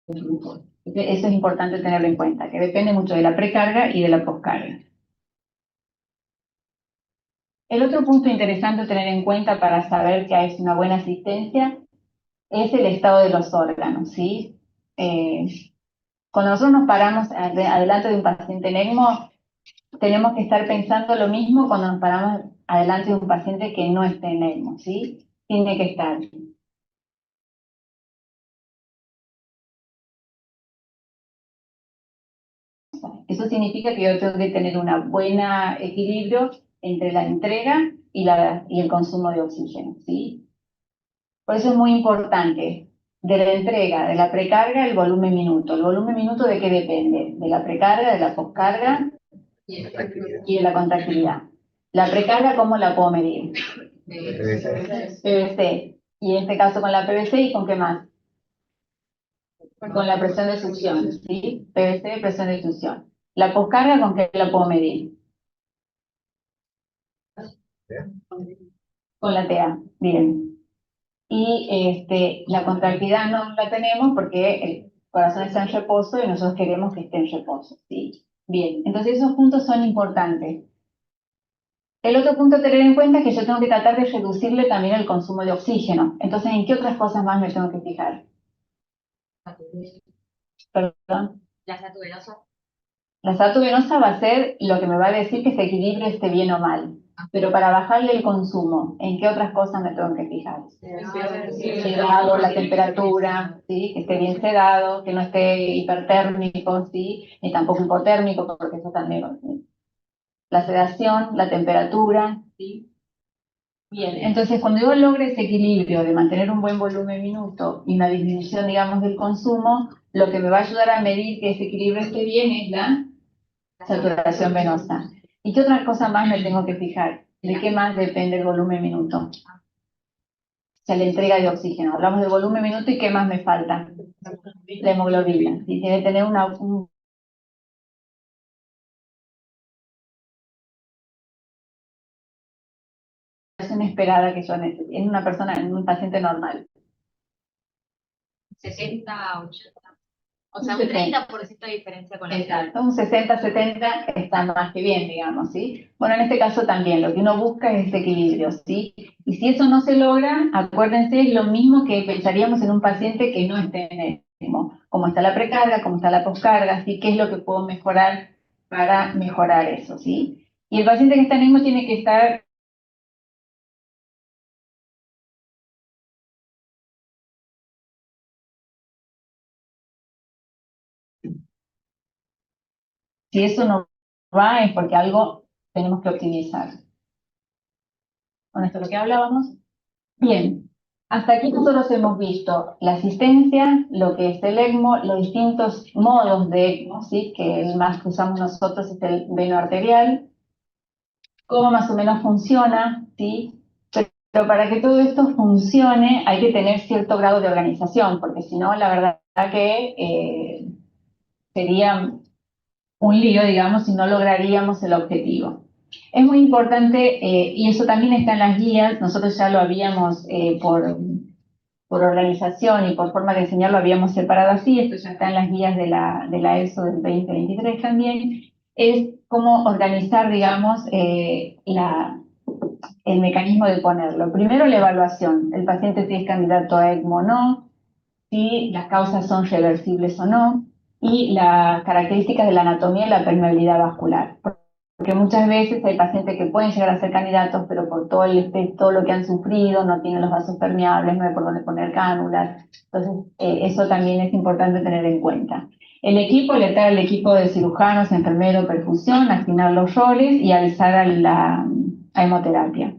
flujo. Eso es importante tenerlo en cuenta, que depende mucho de la precarga y de la poscarga. El otro punto interesante a tener en cuenta para saber que hay una buena asistencia es el estado de los órganos, ¿sí? Cuando nosotros nos paramos adelante de un paciente en ECMO, tenemos que estar pensando lo mismo cuando nos paramos adelante de un paciente que no esté en ECMO, ¿sí? Tiene que estar. Eso significa que yo tengo que tener un buen equilibrio entre la entrega y el consumo de oxígeno, ¿sí? Por eso es muy importante, de la entrega, de la precarga, el volumen minuto. ¿El volumen minuto de qué depende? De la precarga, de la poscarga y de la contractilidad. La precarga, ¿cómo la puedo medir? PVC. Y en este caso con la PVC, ¿y con qué más? Con la presión de succión, ¿sí? PVC, presión de succión. La poscarga, ¿con qué la puedo medir? Con la TA, bien. Y la contractilidad no la tenemos porque el corazón está en reposo y nosotros queremos que esté en reposo, ¿sí? Bien, entonces esos puntos son importantes. El otro punto a tener en cuenta es que yo tengo que tratar de reducirle también el consumo de oxígeno. Entonces, ¿en qué otras cosas más me tengo que fijar? Perdón. La SATU venosa. La SATU venosa va a ser lo que me va a decir que ese equilibrio esté bien o mal. Pero para bajarle el consumo, ¿en qué otras cosas me tengo que fijar? Sedado, la temperatura, ¿sí? Que esté bien sedado, que no esté hipertérmico, ¿sí? Ni tampoco hipotérmico, porque eso también, ¿sí? La sedación, la temperatura, ¿sí? Bien, entonces cuando yo logre ese equilibrio de mantener un buen volumen minuto y una disminución, digamos, del consumo, lo que me va a ayudar a medir que ese equilibrio esté bien es la saturación venosa. ¿Y qué otra cosa más me tengo que fijar? ¿De qué más depende el volumen minuto? O sea, la entrega de oxígeno. Hablamos del volumen minuto y ¿qué más me falta? La hemoglobina. ¿Sí? Tiene que tener una esperada que yo necesito en una persona, en un paciente normal. 60, 80. O sea, un 30% de diferencia con la. Exacto, un 60-70 está más que bien, digamos, ¿sí? Bueno, en este caso también, lo que uno busca es ese equilibrio, ¿sí? Y si eso no se logra, acuérdense, es lo mismo que pensaríamos en un paciente que no esté en el ECMO. Cómo está la precarga, cómo está la poscarga, ¿sí? ¿Qué es lo que puedo mejorar para mejorar eso, ¿sí? Y el paciente que está en ECMO tiene que estar... Si eso no va es porque algo tenemos que optimizar. Con esto es lo que hablábamos. Bien, hasta aquí nosotros hemos visto la asistencia, lo que es el ECMO, los distintos modos de ECMO, ¿sí? Que el más que usamos nosotros es el venoarterial, cómo más o menos funciona, ¿sí? Pero para que todo esto funcione hay que tener cierto grado de organización, porque si no, la verdad que sería un lío, digamos, y no lograríamos el objetivo. Es muy importante, y eso también está en las guías, nosotros ya lo habíamos por organización y por forma de enseñar lo habíamos separado así, esto ya está en las guías de la ESO del 2023 también, es cómo organizar, digamos, el mecanismo de ponerlo. Primero la evaluación, el paciente si es candidato a ECMO o no, si las causas son reversibles o no, y las características de la anatomía y la permeabilidad vascular. Porque muchas veces hay pacientes que pueden llegar a ser candidatos, pero por todo todo lo que han sufrido, no tienen los vasos permeables, no hay por dónde poner cánulas. Entonces, eso también es importante tener en cuenta. El equipo, alertar al equipo de cirujanos, enfermero, perfusión, asignar los roles y avisar a hemoterapia.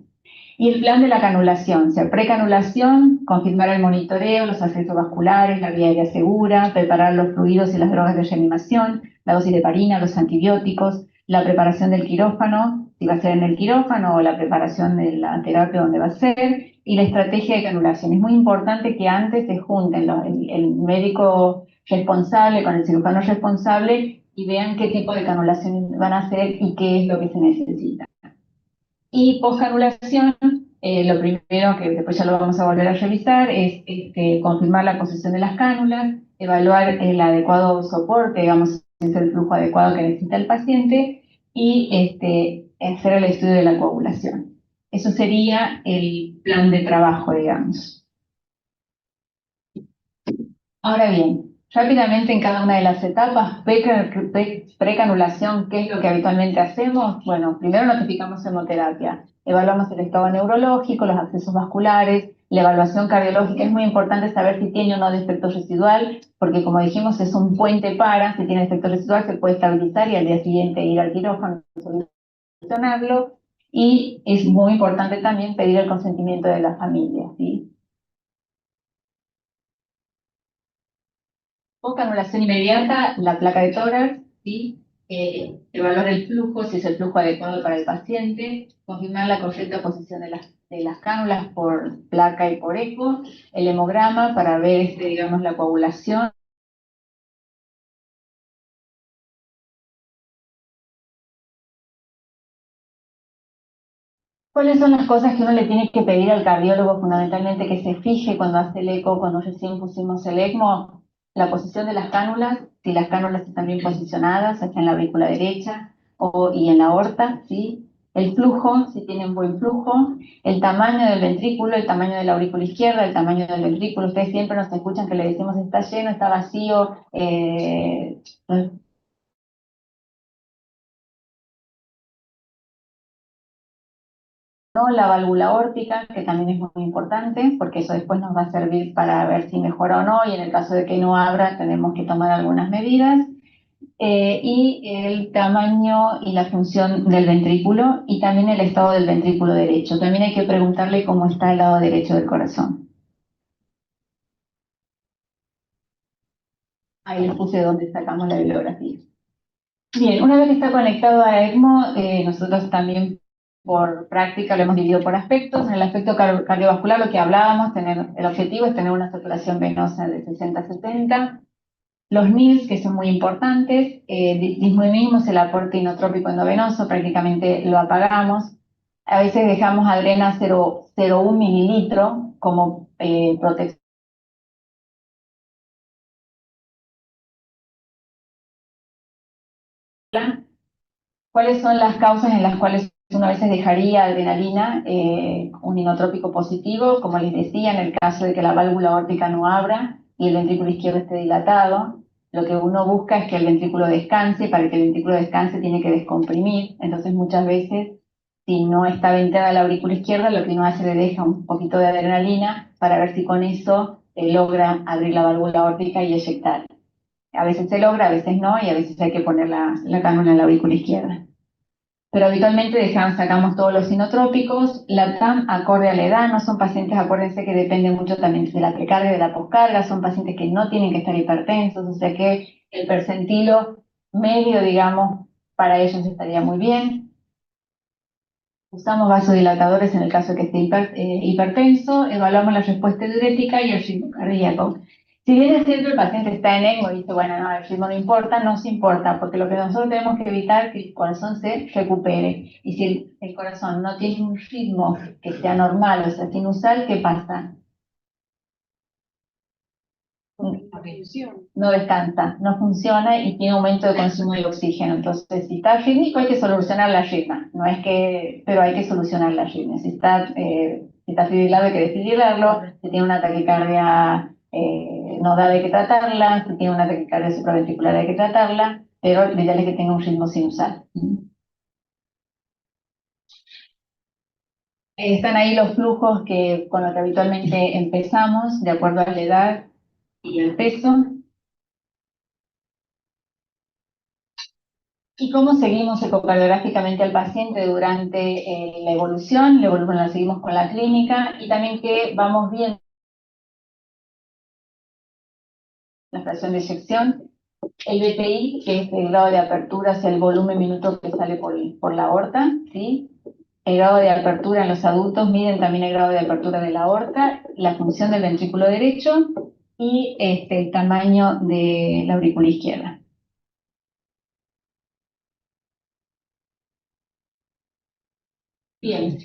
Y el plan de la canulación, o sea, precanulación, confirmar el monitoreo, los accesos vasculares, la vía aérea segura, preparar los fluidos y las drogas de reanimación, la dosis de heparina, los antibióticos, la preparación del quirófano, si va a ser en el quirófano o la preparación de la terapia donde va a ser, y la estrategia de canulación. Es muy importante que antes se junten el médico responsable con el cirujano responsable y vean qué tipo de canulación van a hacer y qué es lo que se necesita. Y post-canulación, lo primero que después ya lo vamos a volver a revisar es confirmar la posición de las cánulas, evaluar el adecuado soporte, digamos, si es el flujo adecuado que necesita el paciente, y hacer el estudio de la coagulación. Eso sería el plan de trabajo, digamos. Ahora bien, rápidamente en cada una de las etapas, precanulación, ¿qué es lo que habitualmente hacemos? Bueno, primero notificamos hemoterapia, evaluamos el estado neurológico, los accesos vasculares, la evaluación cardiológica. Es muy importante saber si tiene o no defecto residual, porque como dijimos es un puente para, si tiene defecto residual se puede estabilizar y al día siguiente ir al quirófano solucionarlo. Y es muy importante también pedir el consentimiento de la familia, ¿sí? Post canulación inmediata, la placa de tórax, ¿sí? Evaluar el flujo, si es el flujo adecuado para el paciente, confirmar la correcta posición de las cánulas por placa y por eco, el hemograma para ver, digamos, la coagulación. ¿Cuáles son las cosas que uno le tiene que pedir al cardiólogo fundamentalmente que se fije cuando hace el eco, cuando recién pusimos el ECMO? La posición de las cánulas, si las cánulas están bien posicionadas, está en la aurícula derecha y en la aorta, ¿sí? El flujo, si tienen buen flujo, el tamaño del ventrículo, el tamaño de la aurícula izquierda, el tamaño del ventrículo. Ustedes siempre nos escuchan que le decimos está lleno, está vacío, ¿no? La válvula aórtica, que también es muy importante, porque eso después nos va a servir para ver si mejora o no, y en el caso de que no abra, tenemos que tomar algunas medidas. Y el tamaño y la función del ventrículo, y también el estado del ventrículo derecho. También hay que preguntarle cómo está el lado derecho del corazón. Ahí les puse donde sacamos la bibliografía. Bien, una vez que está conectado a ECMO, nosotros también por práctica lo hemos dividido por aspectos. En el aspecto cardiovascular, lo que hablábamos, el objetivo es tener una saturación venosa de 60 a 70. Los NIRS, que son muy importantes, disminuimos el aporte inotrópico endovenoso, prácticamente lo apagamos. A veces dejamos adrena 0,01 mililitro como protección. ¿Cuáles son las causas en las cuales uno a veces dejaría adrenalina, un inotrópico positivo? Como les decía, en el caso de que la válvula aórtica no abra y el ventrículo izquierdo esté dilatado, lo que uno busca es que el ventrículo descanse. Para que el ventrículo descanse tiene que descomprimir. Entonces muchas veces, si no está venteada la aurícula izquierda, lo que uno hace le deja un poquito de adrenalina para ver si con eso logra abrir la válvula aórtica y eyectar. A veces se logra, a veces no, y a veces hay que poner la cánula en la aurícula izquierda. Pero habitualmente sacamos todos los inotrópicos. La TAM acorde a la edad, no son pacientes, acuérdense que depende mucho también de la precarga y de la poscarga, son pacientes que no tienen que estar hipertensos, o sea que el percentilo medio, digamos, para ellos estaría muy bien. Usamos vasodilatadores en el caso de que esté hipertenso, evaluamos la respuesta diurética y el ritmo cardíaco. Si bien es cierto el paciente está en ECMO y dice, bueno, no, el ritmo no importa, no se importa, porque lo que nosotros tenemos que evitar es que el corazón se recupere. Y si el corazón no tiene un ritmo que sea normal, o sea, sinusal, ¿qué pasa? No descansa, no funciona y tiene aumento de consumo de oxígeno. Entonces, si está arrítmico, hay que solucionar la arritmia. No es que, pero hay que solucionar la arritmia. Si está fibrilado, hay que desfibrilarlo. Si tiene una taquicardia nodal, hay que tratarla. Si tiene una taquicardia supraventricular, hay que tratarla. Pero lo ideal es que tenga un ritmo sinusal. Están ahí los flujos con los que habitualmente empezamos, de acuerdo a la edad y el peso. ¿Y cómo seguimos ecocardiográficamente al paciente durante la evolución? La evolución la seguimos con la clínica y también que vamos viendo la fracción de eyección, el BPI, que es el grado de apertura, es el volumen minuto que sale por la aorta, ¿sí? El grado de apertura en los adultos miden también el grado de apertura de la aorta, la función del ventrículo derecho y el tamaño de la aurícula izquierda. Bien.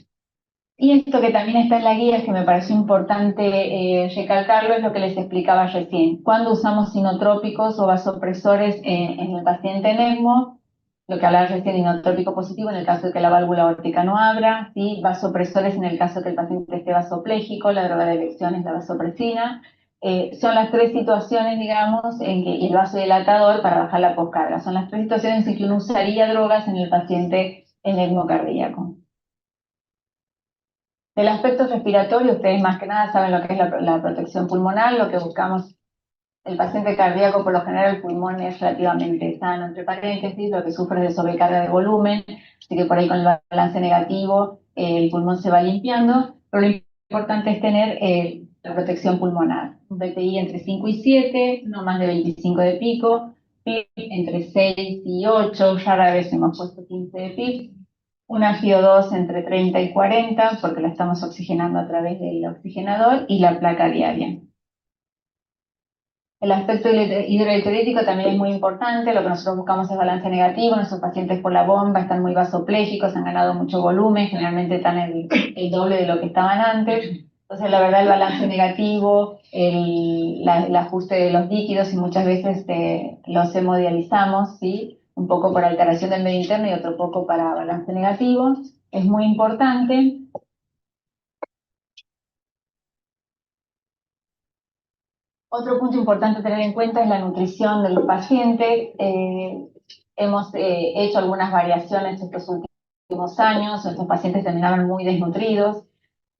Y esto que también está en la guía, que me pareció importante recalcarlo, es lo que les explicaba recién. Cuando usamos sinotrópicos o vasopresores en el paciente en ECMO, lo que hablaba recién, inotrópico positivo en el caso de que la válvula aórtica no abra, ¿sí? Vasopresores en el caso de que el paciente esté vasopléjico, la droga de elección es la vasopresina. Son las tres situaciones, digamos, y el vasodilatador para bajar la poscarga. Son las tres situaciones en que uno usaría drogas en el paciente en ECMO cardíaco. Del aspecto respiratorio, ustedes más que nada saben lo que es la protección pulmonar, lo que buscamos, el paciente cardíaco por lo general el pulmón es relativamente sano, entre paréntesis, lo que sufre es de sobrecarga de volumen, así que por ahí con el balance negativo el pulmón se va limpiando, pero lo importante es tener la protección pulmonar, un BPI entre 5 y 7, no más de 25 de pico, PIB entre 6 y 8, rara vez hemos puesto 15 de PIB, una FiO2 entre 30 y 40, porque la estamos oxigenando a través del oxigenador, y la placa diaria. El aspecto hidroelectrolítico también es muy importante, lo que nosotros buscamos es balance negativo, nuestros pacientes por la bomba están muy vasoplégicos, han ganado mucho volumen, generalmente están el doble de lo que estaban antes. Entonces, la verdad, el balance negativo, el ajuste de los líquidos, y muchas veces los hemodializamos, ¿sí? Un poco por alteración del medio interno y otro poco para balance negativo, es muy importante. Otro punto importante a tener en cuenta es la nutrición del paciente. Hemos hecho algunas variaciones estos últimos años, nuestros pacientes terminaban muy desnutridos.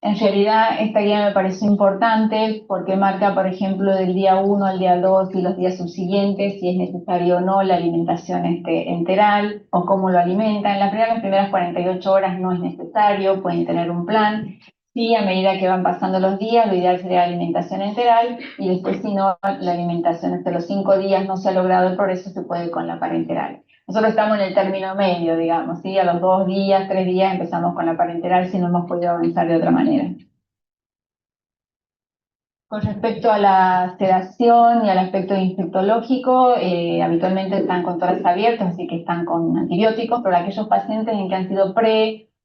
En realidad, esta guía me pareció importante porque marca, por ejemplo, del día 1 al día 2 y los días subsiguientes, si es necesario o no la alimentación enteral o cómo lo alimentan. En las primeras 48 horas no es necesario, pueden tener un plan. Sí, a medida que van pasando los días, lo ideal sería la alimentación enteral y después, si no, la alimentación hasta los 5 días no se ha logrado el progreso, se puede con la parenteral. Nosotros estamos en el término medio, digamos, ¿sí? A los 2 días, 3 días empezamos con la parenteral si no hemos podido avanzar de otra manera. Con respecto a la sedación y al aspecto infectológico, habitualmente están con tórax abiertos, así que están con antibióticos, pero aquellos pacientes en que han sido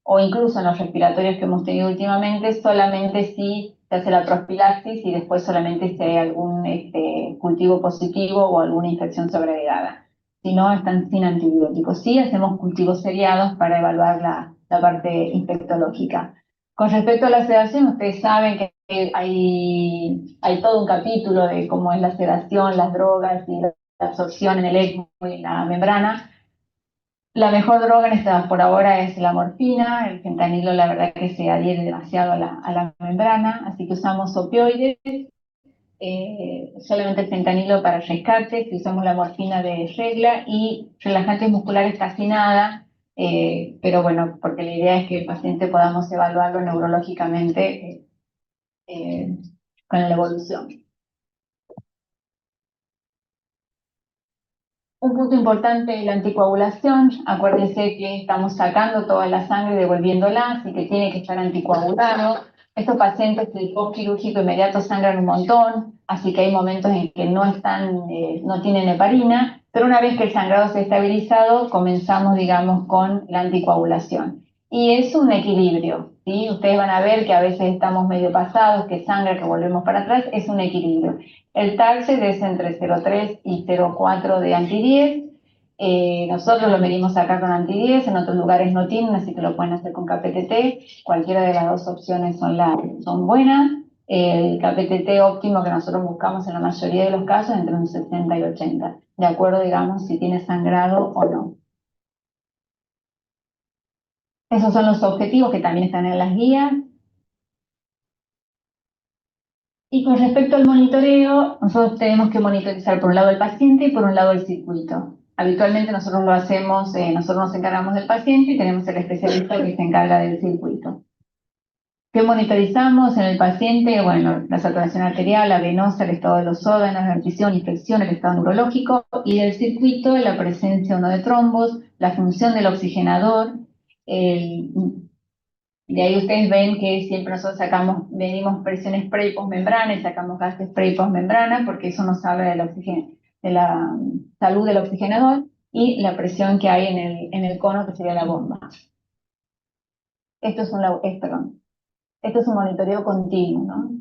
o incluso en los respiratorios que hemos tenido últimamente, solamente si se hace la profilaxis y después solamente si hay algún cultivo positivo o alguna infección sobreagregada. Si no, están sin antibióticos. Sí, hacemos cultivos seriados para evaluar la parte infectológica. Con respecto a la sedación, ustedes saben que hay todo un capítulo de cómo es la sedación, las drogas y la absorción en el ECMO y la membrana. La mejor droga por ahora es la morfina, el fentanilo la verdad que se adhiere demasiado a la membrana, así que usamos opioides, solamente el fentanilo para rescate, si usamos la morfina de regla y relajantes musculares casi nada, pero bueno, porque la idea es que el paciente podamos evaluarlo neurológicamente con la evolución. Un punto importante es la anticoagulación. Acuérdense que estamos sacando toda la sangre y devolviéndola, así que tiene que estar anticoagulado. Estos pacientes del postquirúrgico inmediato sangran un montón, así que hay momentos en que no no tienen heparina, pero una vez que el sangrado se ha estabilizado, comenzamos, digamos, con la anticoagulación. Y es un equilibrio, ¿sí? Ustedes van a ver que a veces estamos medio pasados, que sangra, que volvemos para atrás, es un equilibrio. El TARSED es entre 0,3 y 0,4 de anti-10. Nosotros lo medimos acá con anti-10, en otros lugares no tienen, así que lo pueden hacer con KPTT. Cualquiera de las dos opciones son buenas. El KPTT óptimo que nosotros buscamos en la mayoría de los casos entre un 60 y 80, de acuerdo, digamos, si tiene sangrado o no. Esos son los objetivos que también están en las guías. Y con respecto al monitoreo, nosotros tenemos que monitorizar por un lado el paciente y por un lado el circuito. Habitualmente nosotros lo hacemos, nosotros nos encargamos del paciente y tenemos el especialista que se encarga del circuito. ¿Qué monitorizamos en el paciente? Bueno, la saturación arterial, la venosa, el estado de los órganos, la nutrición, infección, el estado neurológico, y del circuito, la presencia o no de trombos, la función del oxigenador. De ahí ustedes ven que siempre nosotros medimos presiones pre y postmembrana y sacamos gases pre y postmembrana, porque eso nos habla de la salud del oxigenador y la presión que hay en el cono, que sería la bomba. Esto es un monitoreo continuo, ¿no?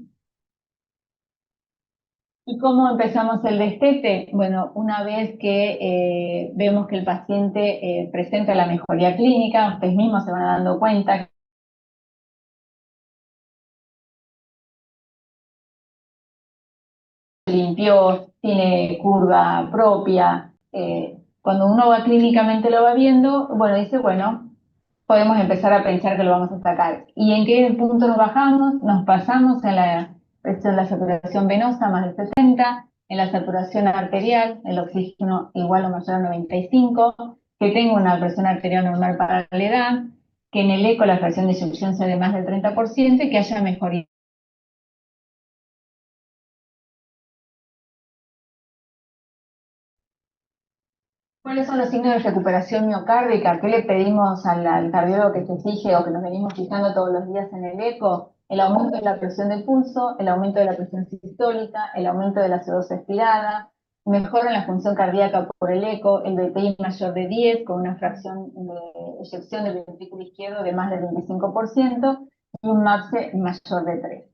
¿Y cómo empezamos el destete? Bueno, una vez que vemos que el paciente presenta la mejoría clínica, ustedes mismos se van dando cuenta que limpió, tiene curva propia. Cuando uno va clínicamente lo va viendo, bueno, dice, bueno, podemos empezar a pensar que lo vamos a sacar. ¿Y en qué punto nos bajamos? Nos pasamos en la saturación venosa más de 70, en la saturación arterial, el oxígeno igual o mayor a 95, que tengo una presión arterial normal para la edad, que en el eco la fracción de disrupción sea de más del 30% y que haya mejoría. ¿Cuáles son los signos de recuperación miocárdica? ¿Qué le pedimos al cardiólogo que se fije o que nos venimos fijando todos los días en el eco? El aumento de la presión de pulso, el aumento de la presión sistólica, el aumento de la CO2 expirada, mejora en la función cardíaca por el eco, el BPI mayor de 10 con una fracción de eyección del ventrículo izquierdo de más del 25% y un MAPSE mayor de 3.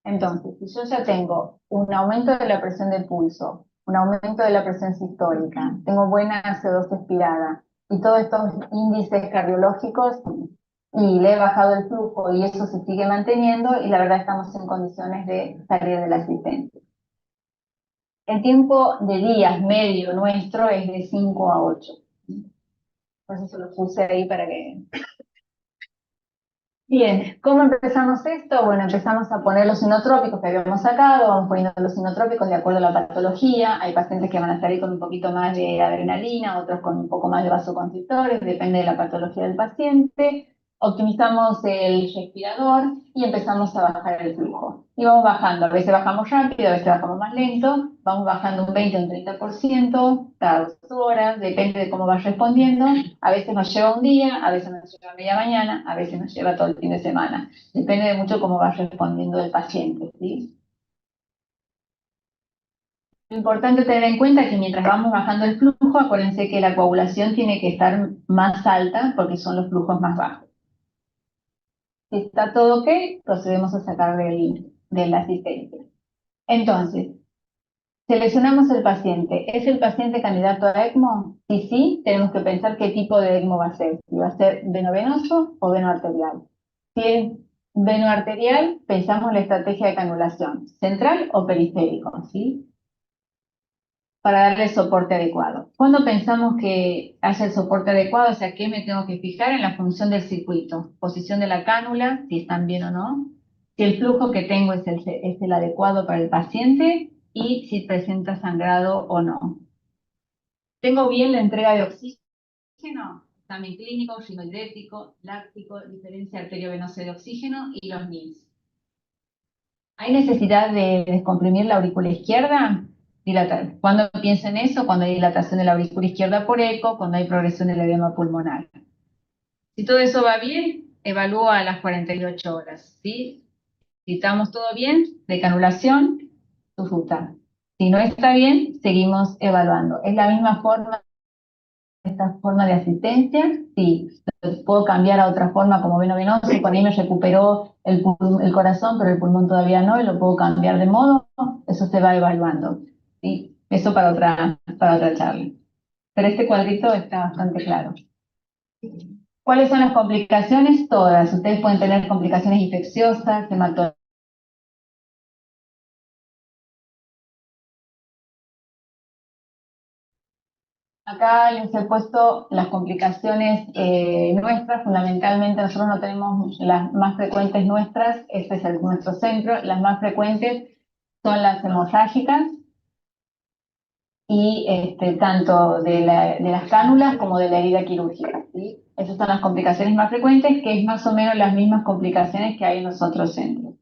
Entonces, si yo ya tengo un aumento de la presión de pulso, un aumento de la presión sistólica, tengo buena CO2 expirada y todos estos índices cardiológicos y le he bajado el flujo y eso se sigue manteniendo y la verdad estamos en condiciones de salir de la asistencia. El tiempo de días medio nuestro es de 5 a 8. Por eso lo puse ahí para que... Bien, ¿cómo empezamos esto? Bueno, empezamos a poner los inotrópicos que habíamos sacado, vamos poniendo los inotrópicos de acuerdo a la patología. Hay pacientes que van a salir con un poquito más de adrenalina, otros con un poco más de vasoconstrictores, depende de la patología del paciente. Optimizamos el respirador y empezamos a bajar el flujo. Y vamos bajando, a veces bajamos rápido, a veces bajamos más lento, vamos bajando un 20 o un 30% cada 2 horas, depende de cómo va respondiendo. A veces nos lleva un día, a veces nos lleva media mañana, a veces nos lleva todo el fin de semana. Depende de mucho cómo va respondiendo el paciente, ¿sí? Lo importante tener en cuenta es que mientras vamos bajando el flujo, acuérdense que la coagulación tiene que estar más alta porque son los flujos más bajos. Si está todo ok, procedemos a sacar de la asistencia. Entonces, seleccionamos el paciente. ¿Es el paciente candidato a ECMO? Si sí, tenemos que pensar qué tipo de ECMO va a ser. Si va a ser venovenoso o venoarterial. Si es venoarterial, pensamos en la estrategia de canulación, central o periférico, ¿sí? Para darle soporte adecuado. ¿Cuándo pensamos que haya el soporte adecuado? O sea, ¿qué me tengo que fijar? En la función del circuito, posición de la cánula, si están bien o no, si el flujo que tengo es el adecuado para el paciente y si presenta sangrado o no. ¿Tengo bien la entrega de oxígeno? Examen clínico, ginolidético, láctico, diferencia arteriovenosa de oxígeno y los NIMS. ¿Hay necesidad de descomprimir la aurícula izquierda? Dilatar. ¿Cuándo pienso en eso? Cuando hay dilatación de la aurícula izquierda por eco, cuando hay progresión del edema pulmonar. Si todo eso va bien, evalúo a las 48 horas, ¿sí? Si estamos todo bien, de canulación, tu ruta. Si no está bien, seguimos evaluando. Es la misma forma, esta forma de asistencia. Sí, puedo cambiar a otra forma como veno venoso, por ahí me recuperó el corazón, pero el pulmón todavía no, y lo puedo cambiar de modo, eso se va evaluando. ¿Sí? Eso para otra charla. Pero este cuadrito está bastante claro. ¿Cuáles son las complicaciones? Todas. Ustedes pueden tener complicaciones infecciosas, hematológicas. Acá les he puesto las complicaciones nuestras. Fundamentalmente nosotros no tenemos las más frecuentes nuestras, este es nuestro centro. Las más frecuentes son las hemorrágicas y tanto de las cánulas como de la herida quirúrgica, ¿sí? Esas son las complicaciones más frecuentes, que es más o menos las mismas complicaciones que hay en los otros centros.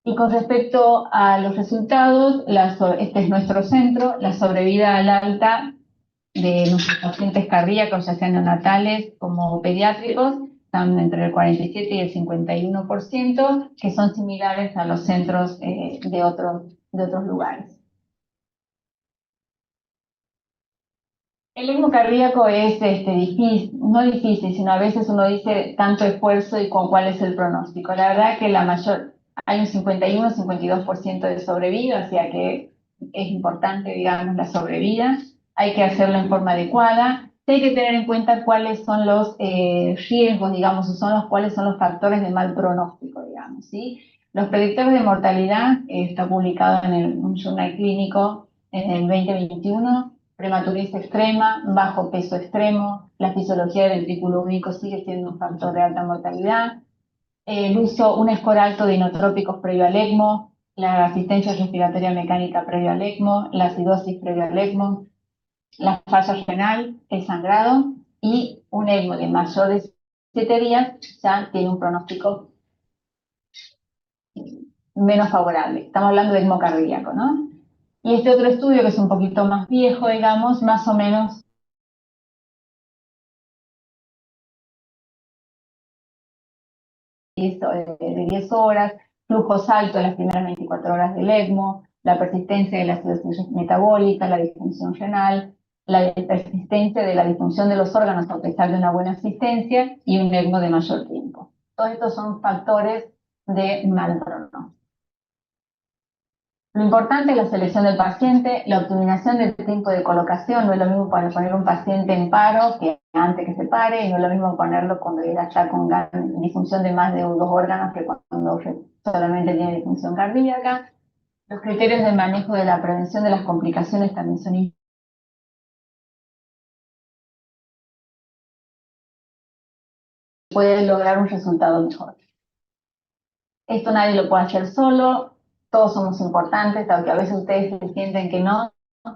Y con respecto a los resultados, este es nuestro centro, la sobrevida al alta de nuestros pacientes cardíacos, ya sean neonatales como pediátricos, están entre el 47 y el 51%, que son similares a los centros de otros lugares. El ECMO cardíaco es difícil, no difícil, sino a veces uno dice tanto esfuerzo y con cuál es el pronóstico. La verdad que hay un 51-52% de sobrevida, o sea que es importante, digamos, la sobrevida. Hay que hacerlo en forma adecuada. Hay que tener en cuenta cuáles son los riesgos, digamos, cuáles son los factores de mal pronóstico, digamos, ¿sí? Los predictores de mortalidad, está publicado en un journal clínico en el 2021, prematurez extrema, bajo peso extremo, la fisiología del ventrículo único sigue siendo un factor de alta mortalidad, un score alto de inotrópicos previo al ECMO, la asistencia respiratoria mecánica previo al ECMO, la acidosis previo al ECMO, la falla renal, el sangrado y un ECMO de mayor de 7 días ya tiene un pronóstico menos favorable. Estamos hablando de ECMO cardíaco, ¿no? Y este otro estudio, que es un poquito más viejo, digamos, más o menos de 10 horas, flujos altos en las primeras 24 horas del ECMO, la persistencia de la acidosis metabólica, la disfunción renal, la persistencia de la disfunción de los órganos a pesar de una buena asistencia y un ECMO de mayor tiempo. Todos estos son factores de mal pronóstico. Lo importante es la selección del paciente, la optimización del tiempo de colocación. No es lo mismo poner un paciente en paro que antes que se pare, y no es lo mismo ponerlo cuando ya está con disfunción de más de 2 órganos que cuando solamente tiene disfunción cardíaca. Los criterios de manejo de la prevención de las complicaciones también son importantes. Puede lograr un resultado mejor. Esto nadie lo puede hacer solo, todos somos importantes, aunque a veces ustedes se sienten que no,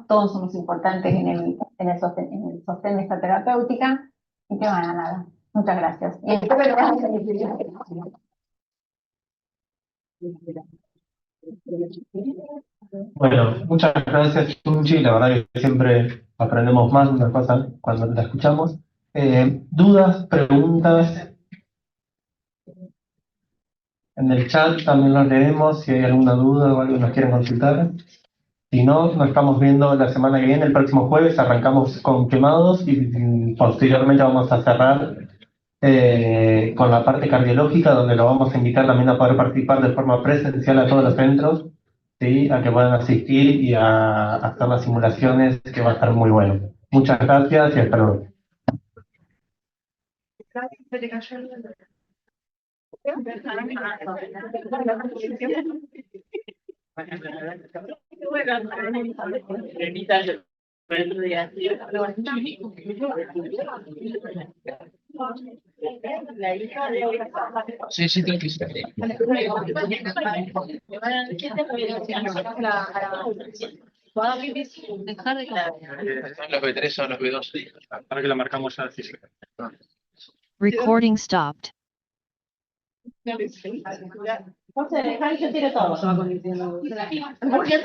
todos somos importantes en el sostén de esta terapéutica, y que van a nada. Muchas gracias. Y espero que van a seguir. Bueno, muchas gracias, Chunchi. La verdad que siempre aprendemos más de una cosa cuando la escuchamos. ¿Dudas, preguntas? En el chat también los leemos si hay alguna duda o algo que nos quieren consultar. Si no, nos estamos viendo la semana que viene, el próximo jueves, arrancamos con quemados y posteriormente vamos a cerrar con la parte cardiológica, donde lo vamos a invitar también a poder participar de forma presencial a todos los centros, ¿sí? A que puedan asistir y a hacer las simulaciones, que va a estar muy bueno. Muchas gracias y hasta luego. Sí, sí, tranquilo. Los B3 son los B2. Para que la marcamos a física. Recording stopped.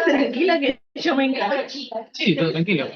Tranquila que yo me encargo. Sí, pero tranquilo.